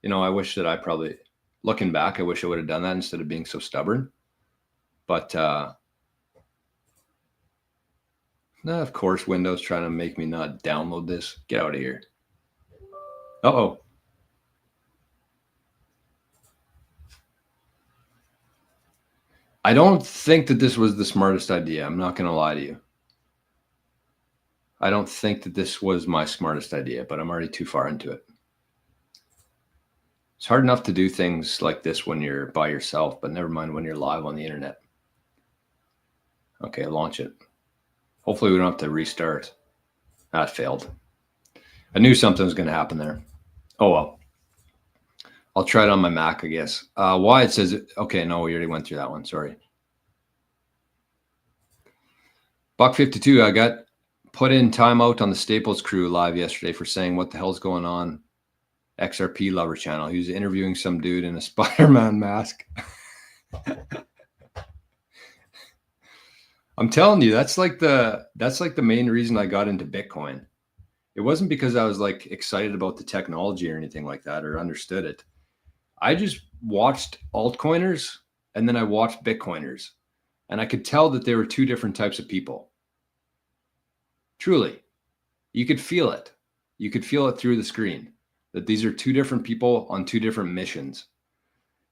S1: You know, I wish that I probably, looking back, I wish I would have done that instead of being so stubborn. But, of course, Windows trying to make me not download this. Get out of here. Uh-oh. I don't think that this was the smartest idea. I'm not going to lie to you. I don't think that this was my smartest idea, but I'm already too far into it. It's hard enough to do things like this when you're by yourself, but never mind when you're live on the internet. Okay, launch it. Hopefully we don't have to restart. That failed. I knew something was going to happen there. Oh, well. I'll try it on my Mac, I guess. Why it says, okay, no, we already went through that one. Sorry. Buck52, I got put in timeout on the Staples crew live yesterday for saying, what the hell's going on? XRP lover channel. He was interviewing some dude in a Spider-Man mask. I'm telling you, that's like the main reason I got into Bitcoin. It wasn't because I was like excited about the technology or anything like that or understood it. I just watched altcoiners and then I watched Bitcoiners, and I could tell that they were 2 different types of people. Truly, you could feel it. You could feel it through the screen that these are 2 different people on 2 different missions.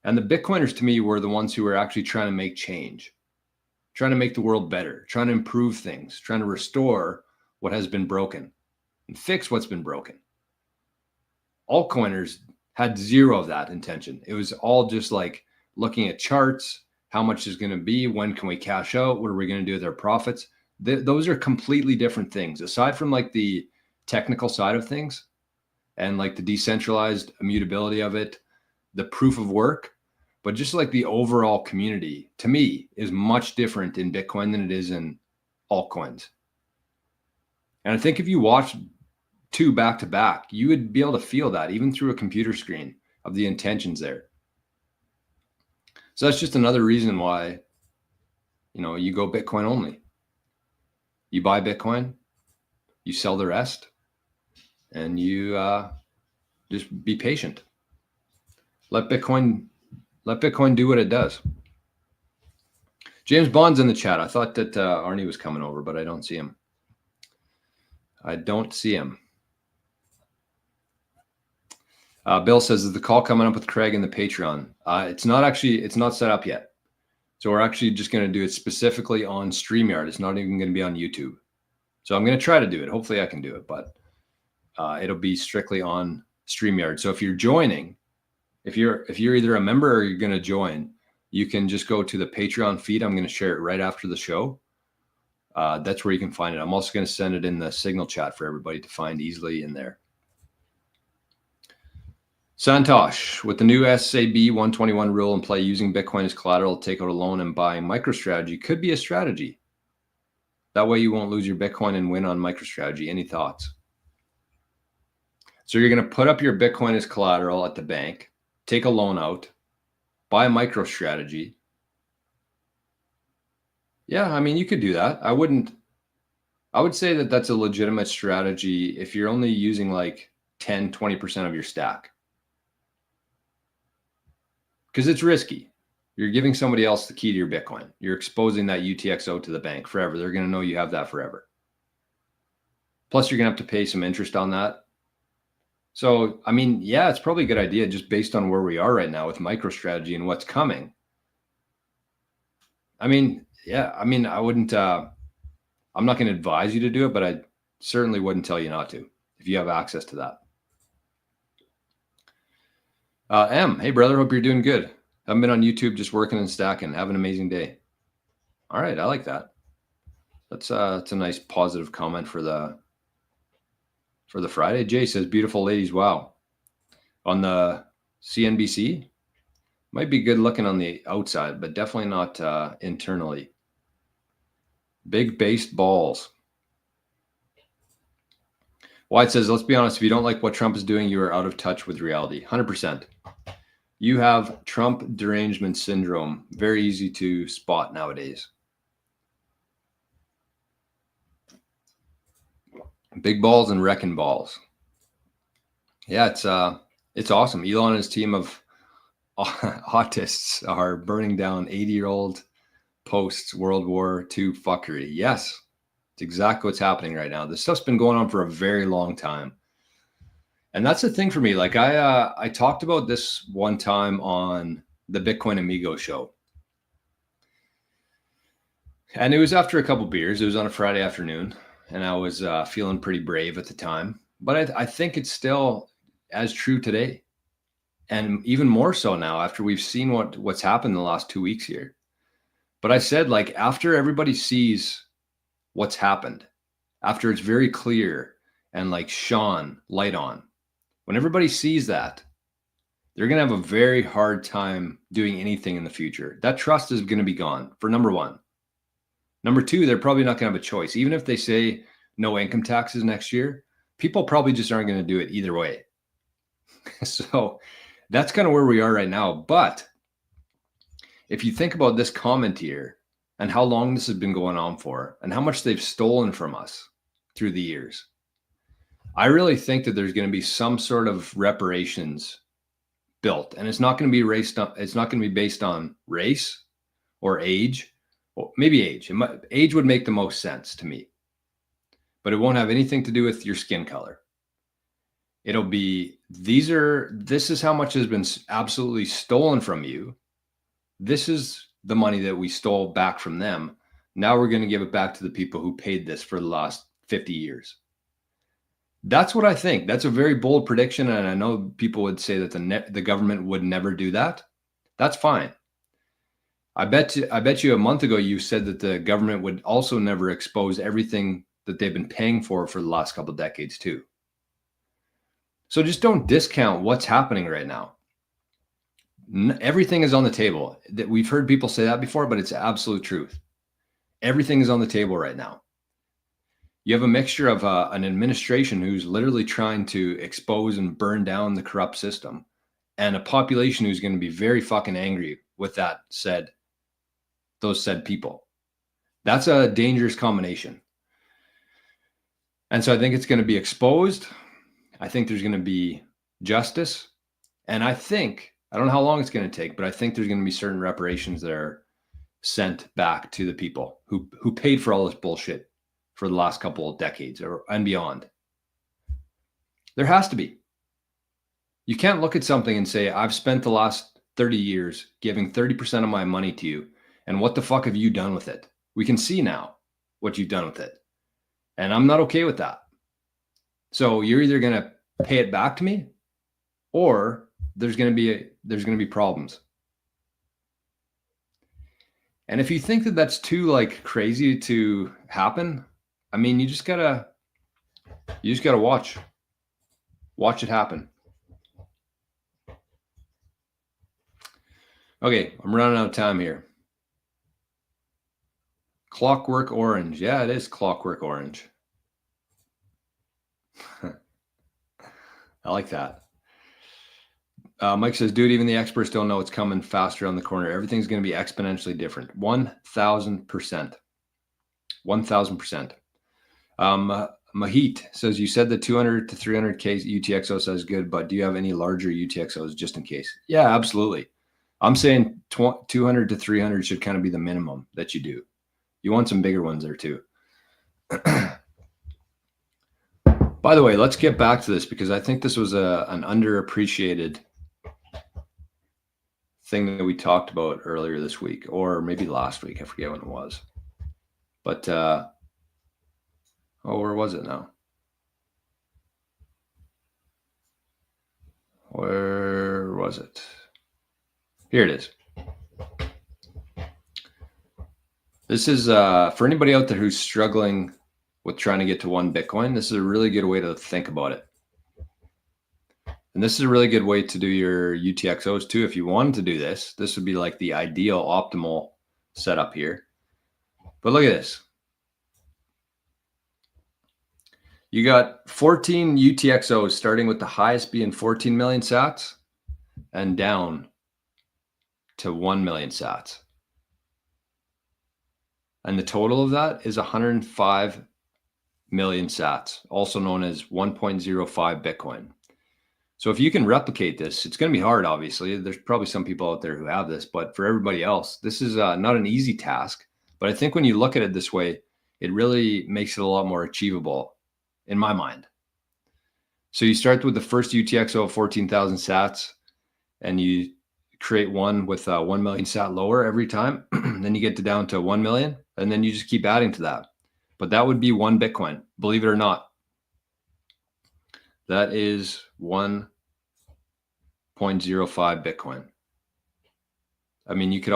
S1: And the Bitcoiners to me were the ones who were actually trying to make change, trying to make the world better, trying to improve things, trying to restore what has been broken and fix what's been broken. Altcoiners, had zero of that intention. It was all just like looking at charts, how much is going to be, when can we cash out, what are we going to do with our profits? Those are completely different things. Aside from like the technical side of things and like the decentralized immutability of it, the proof of work, but just like the overall community, to me, is much different in Bitcoin than it is in altcoins. And I think if you watch two back to back, you would be able to feel that even through a computer screen of the intentions there. So that's just another reason why, you go Bitcoin only. You buy Bitcoin, you sell the rest, and you just be patient. Let Bitcoin do what it does. James Bond's in the chat. I thought that Arnie was coming over, but I don't see him. Bill says, is the call coming up with Craig in the Patreon? It's not set up yet. So we're actually just going to do it specifically on StreamYard. It's not even going to be on YouTube. So I'm going to try to do it. Hopefully I can do it, but it'll be strictly on StreamYard. So if you're joining, if you're either a member or you're going to join, you can just go to the Patreon feed. I'm going to share it right after the show. That's where you can find it. I'm also going to send it in the Signal chat for everybody to find easily in there. Santosh, with the new SAB 121 rule in play, using Bitcoin as collateral to take out a loan and buying MicroStrategy could be a strategy. That way you won't lose your Bitcoin and win on MicroStrategy. Any thoughts? So you're going to put up your Bitcoin as collateral at the bank, take a loan out, buy a MicroStrategy. Yeah, I mean, you could do that. I would say that that's a legitimate strategy if you're only using like 10, 20% of your stack. Because it's risky. You're giving somebody else the key to your Bitcoin. You're exposing that UTXO to the bank forever. They're going to know you have that forever. Plus, you're going to have to pay some interest on that. So, I mean, yeah, it's probably a good idea just based on where we are right now with MicroStrategy and what's coming. I mean, yeah, I mean, I wouldn't, I'm not going to advise you to do it, but I certainly wouldn't tell you not to if you have access to that. M, hey brother, hope you're doing good. Haven't been on YouTube, just working and stacking. Have an amazing day. All right, I like that. That's a nice positive comment for the Friday. Jay says, beautiful ladies, wow. On the CNBC, might be good looking on the outside, but definitely not internally. Big based balls. White says, let's be honest, if you don't like what Trump is doing, you are out of touch with reality. 100%. You have Trump derangement syndrome. Very easy to spot nowadays. Big balls and wrecking balls. Yeah, it's awesome. Elon and his team of autists are burning down 80-year-old posts World War II fuckery. Yes, it's exactly what's happening right now. This stuff's been going on for a very long time. And that's the thing for me. Like I talked about this one time on the Bitcoin Amigo show. And it was after a couple beers. It was on a Friday afternoon. And I was feeling pretty brave at the time. But I think it's still as true today. And even more so now after we've seen what's happened in the last 2 weeks here. But I said, like, after everybody sees what's happened, after it's very clear and like shone light on, when everybody sees that, they're going to have a very hard time doing anything in the future. That trust is going to be gone, for number one. Number two, they're probably not going to have a choice. Even if they say no income taxes next year, people probably just aren't going to do it either way. So that's kind of where we are right now. But if you think about this comment here and how long this has been going on for and how much they've stolen from us through the years, I really think that there's going to be some sort of reparations built, and it's not going to be based on race or age. Well, maybe age. Age would make the most sense to me, but it won't have anything to do with your skin color. It'll be, this is how much has been absolutely stolen from you. This is the money that we stole back from them. Now we're going to give it back to the people who paid this for the last 50 years. That's what I think. That's a very bold prediction, and I know people would say that the government would never do that. That's fine. I bet you a month ago you said that the government would also never expose everything that they've been paying for the last couple of decades too. So just don't discount what's happening right now. Everything is on the table. That we've heard people say that before, but it's absolute truth. Everything is on the table right now. You have a mixture of an administration who's literally trying to expose and burn down the corrupt system, and a population who's going to be very fucking angry with those said people. That's a dangerous combination. And so I think it's going to be exposed. I think there's going to be justice. And I don't know how long it's going to take, but I think there's going to be certain reparations that are sent back to the people who paid for all this bullshit for the last couple of decades and beyond. There has to be. You can't look at something and say, I've spent the last 30 years giving 30% of my money to you, and what the fuck have you done with it? We can see now what you've done with it. And I'm not okay with that. So you're either going to pay it back to me, or there's going to be problems. And if you think that that's too like crazy to happen, I mean, you just gotta watch it happen. Okay, I'm running out of time here. Clockwork Orange. Yeah, it is Clockwork Orange. I like that. Mike says, dude, even the experts don't know it's coming faster on the corner. Everything's going to be exponentially different. 1,000%. 1,000%. Mahit says, you said the 200 to 300K UTXO says good, but do you have any larger UTXOs just in case? Yeah, absolutely. I'm saying 200 to 300 should kind of be the minimum that you do. You want some bigger ones there too. By the way, let's get back to this because I think this was an underappreciated thing that we talked about earlier this week, or maybe last week. I forget when it was. But, where was it now? Where was it? Here it is. This is for anybody out there who's struggling with trying to get to 1 Bitcoin. This is a really good way to think about it. And this is a really good way to do your UTXOs too. If you wanted to do this, this would be like the ideal optimal setup here. But look at this. You got 14 UTXOs starting with the highest being 14 million sats and down to 1 million sats. And the total of that is 105 million sats, also known as 1.05 Bitcoin. So if you can replicate this, it's going to be hard, obviously. There's probably some people out there who have this, but for everybody else, this is not an easy task. But I think when you look at it this way, it really makes it a lot more achievable in my mind. So you start with the first UTXO of 14,000 sats, and you create one with 1 million sat lower every time. Then you get down to 1 million, and then you just keep adding to that. But that would be 1 Bitcoin, believe it or not. That is 1.05 Bitcoin. I mean, you could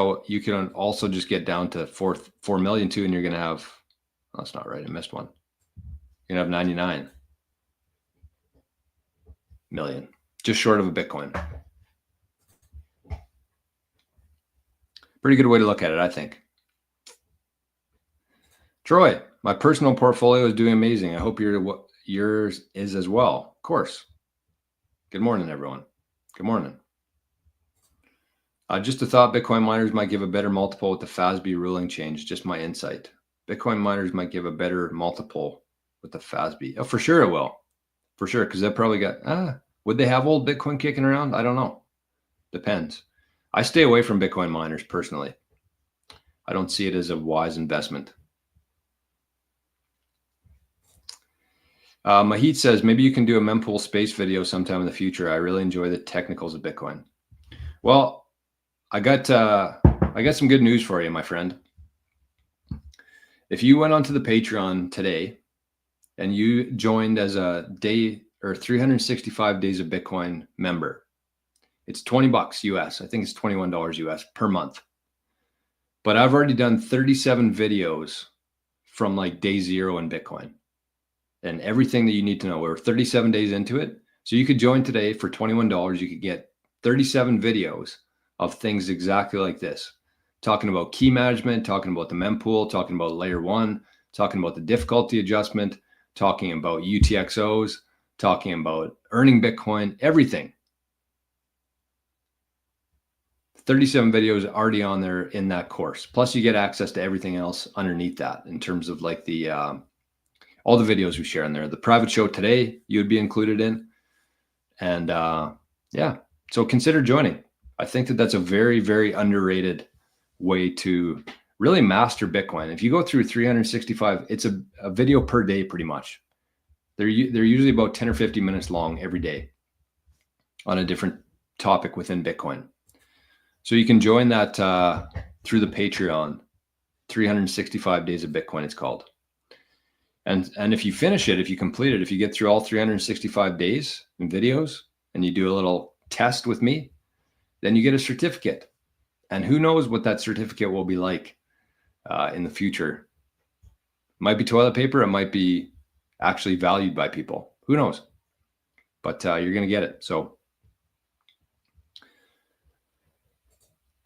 S1: also just get down to 4 million too, and you're going to have, oh, that's not right. I missed one. You're going to have 99 million, just short of a Bitcoin. Pretty good way to look at it, I think. Troy, my personal portfolio is doing amazing. I hope yours is as well. Of course. Good morning, everyone. Good morning. Just a thought, Bitcoin miners might give a better multiple with the FASB ruling change. Just my insight. Bitcoin miners might give a better multiple with the FASB. Oh, for sure it will. For sure, because they probably got, would they have old Bitcoin kicking around? I don't know. Depends. I stay away from Bitcoin miners personally. I don't see it as a wise investment. Mahit says, maybe you can do a mempool space video sometime in the future. I really enjoy the technicals of Bitcoin. Well, I got some good news for you, my friend. If you went onto the Patreon today and you joined as a day or 365 days of Bitcoin member, it's $20 US. I think it's $21 US per month. But I've already done 37 videos from like day 0 in Bitcoin and everything that you need to know. We're 37 days into it. So you could join today for $21. You could get 37 videos of things exactly like this, talking about key management, talking about the mempool, talking about layer 1, talking about the difficulty adjustment, talking about UTXOs, talking about earning Bitcoin, everything. 37 videos already on there in that course. Plus you get access to everything else underneath that in terms of like the all the videos we share in there. The private show today you would be included in. And yeah, so consider joining. I think that that's a very, very underrated way to really master Bitcoin. If you go through 365, it's a video per day pretty much. They're usually about 10 or 50 minutes long every day on a different topic within Bitcoin. So you can join that through the Patreon, 365 Days of Bitcoin, it's called. And if you finish it, if you complete it, if you get through all 365 days in videos and you do a little test with me, then you get a certificate. And who knows what that certificate will be like in the future. It might be toilet paper. It might be actually valued by people. Who knows? But you're going to get it. So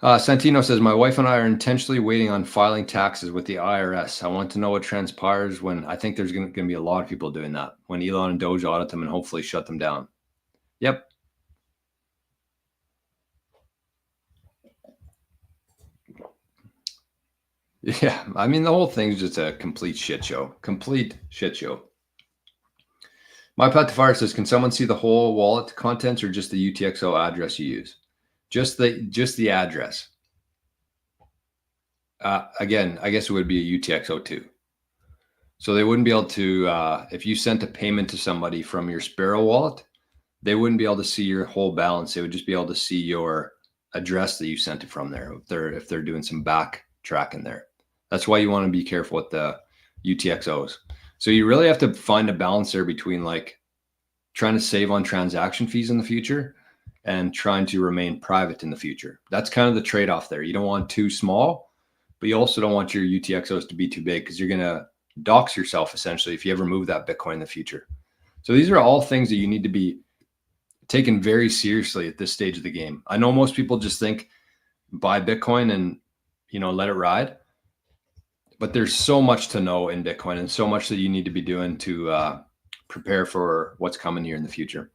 S1: Santino says, my wife and I are intentionally waiting on filing taxes with the IRS. I want to know what transpires when I think there's going to be a lot of people doing that when Elon and Doge audit them and hopefully shut them down. Yep. Yeah. I mean, the whole thing's just a complete shit show. Complete shit show. My Path to Fire says, can someone see the whole wallet contents or just the UTXO address you use? Just the address. Again, I guess it would be a UTXO too. So they wouldn't be able to, if you sent a payment to somebody from your Sparrow wallet, they wouldn't be able to see your whole balance. They would just be able to see your address that you sent it from there. If they're doing some back tracking there. That's why you want to be careful with the UTXOs. So you really have to find a balance there between like trying to save on transaction fees in the future and trying to remain private in the future. That's kind of the trade-off there. You don't want too small, but you also don't want your UTXOs to be too big because you're going to dox yourself essentially if you ever move that Bitcoin in the future. So these are all things that you need to be taken very seriously at this stage of the game. I know most people just think buy Bitcoin and, let it ride. But there's so much to know in Bitcoin and so much that you need to be doing to prepare for what's coming here in the future.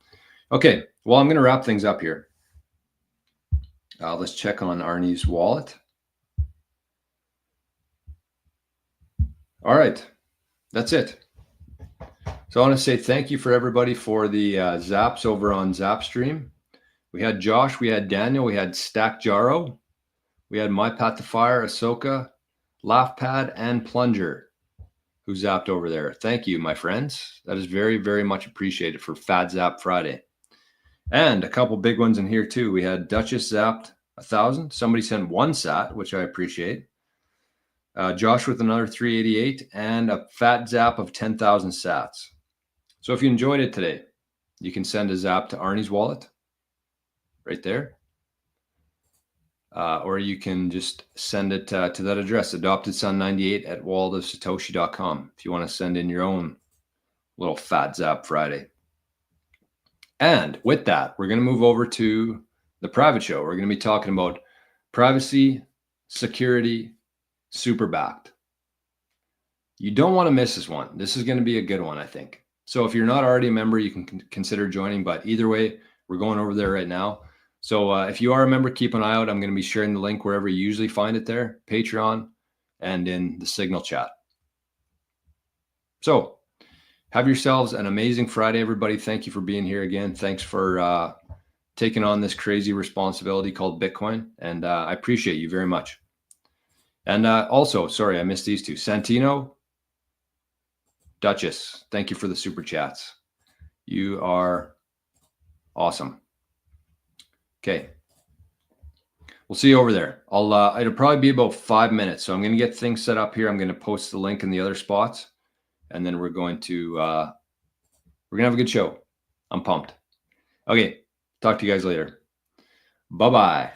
S1: Okay, well, I'm going to wrap things up here. Let's check on Arnie's wallet. All right, that's it. So I want to say thank you for everybody for the zaps over on Zapstream. We had Josh, we had Daniel, we had Stack Jaro, we had My Path to Fire, Ahsoka, Laughpad, and Plunger, who zapped over there. Thank you, my friends. That is very, very much appreciated for Fat Zap Friday. And a couple big ones in here too. We had Duchess zapped 1,000. Somebody sent 1 sat, which I appreciate. Josh with another 388 and a fat zap of 10,000 sats. So if you enjoyed it today, you can send a zap to Arnie's wallet right there. Or you can just send it to that address, adoptedson98@waldofsatoshi.com, if you want to send in your own little fat zap Friday. And with that, we're going to move over to the private show. We're going to be talking about privacy, security, super backed. You don't want to miss this one. This is going to be a good one, I think. So if you're not already a member, you can consider joining. But either way, we're going over there right now. So if you are a member, keep an eye out. I'm going to be sharing the link wherever you usually find it there, Patreon, and in the Signal chat. So have yourselves an amazing Friday, everybody. Thank you for being here again. Thanks for taking on this crazy responsibility called Bitcoin. And I appreciate you very much. And also, sorry, I missed these two. Santino, Duchess, thank you for the super chats. You are awesome. Okay. We'll see you over there. It'll probably be about 5 minutes. So I'm going to get things set up here. I'm going to post the link in the other spots. and then we're gonna have a good show. I'm pumped. Okay, talk to you guys later. Bye-bye.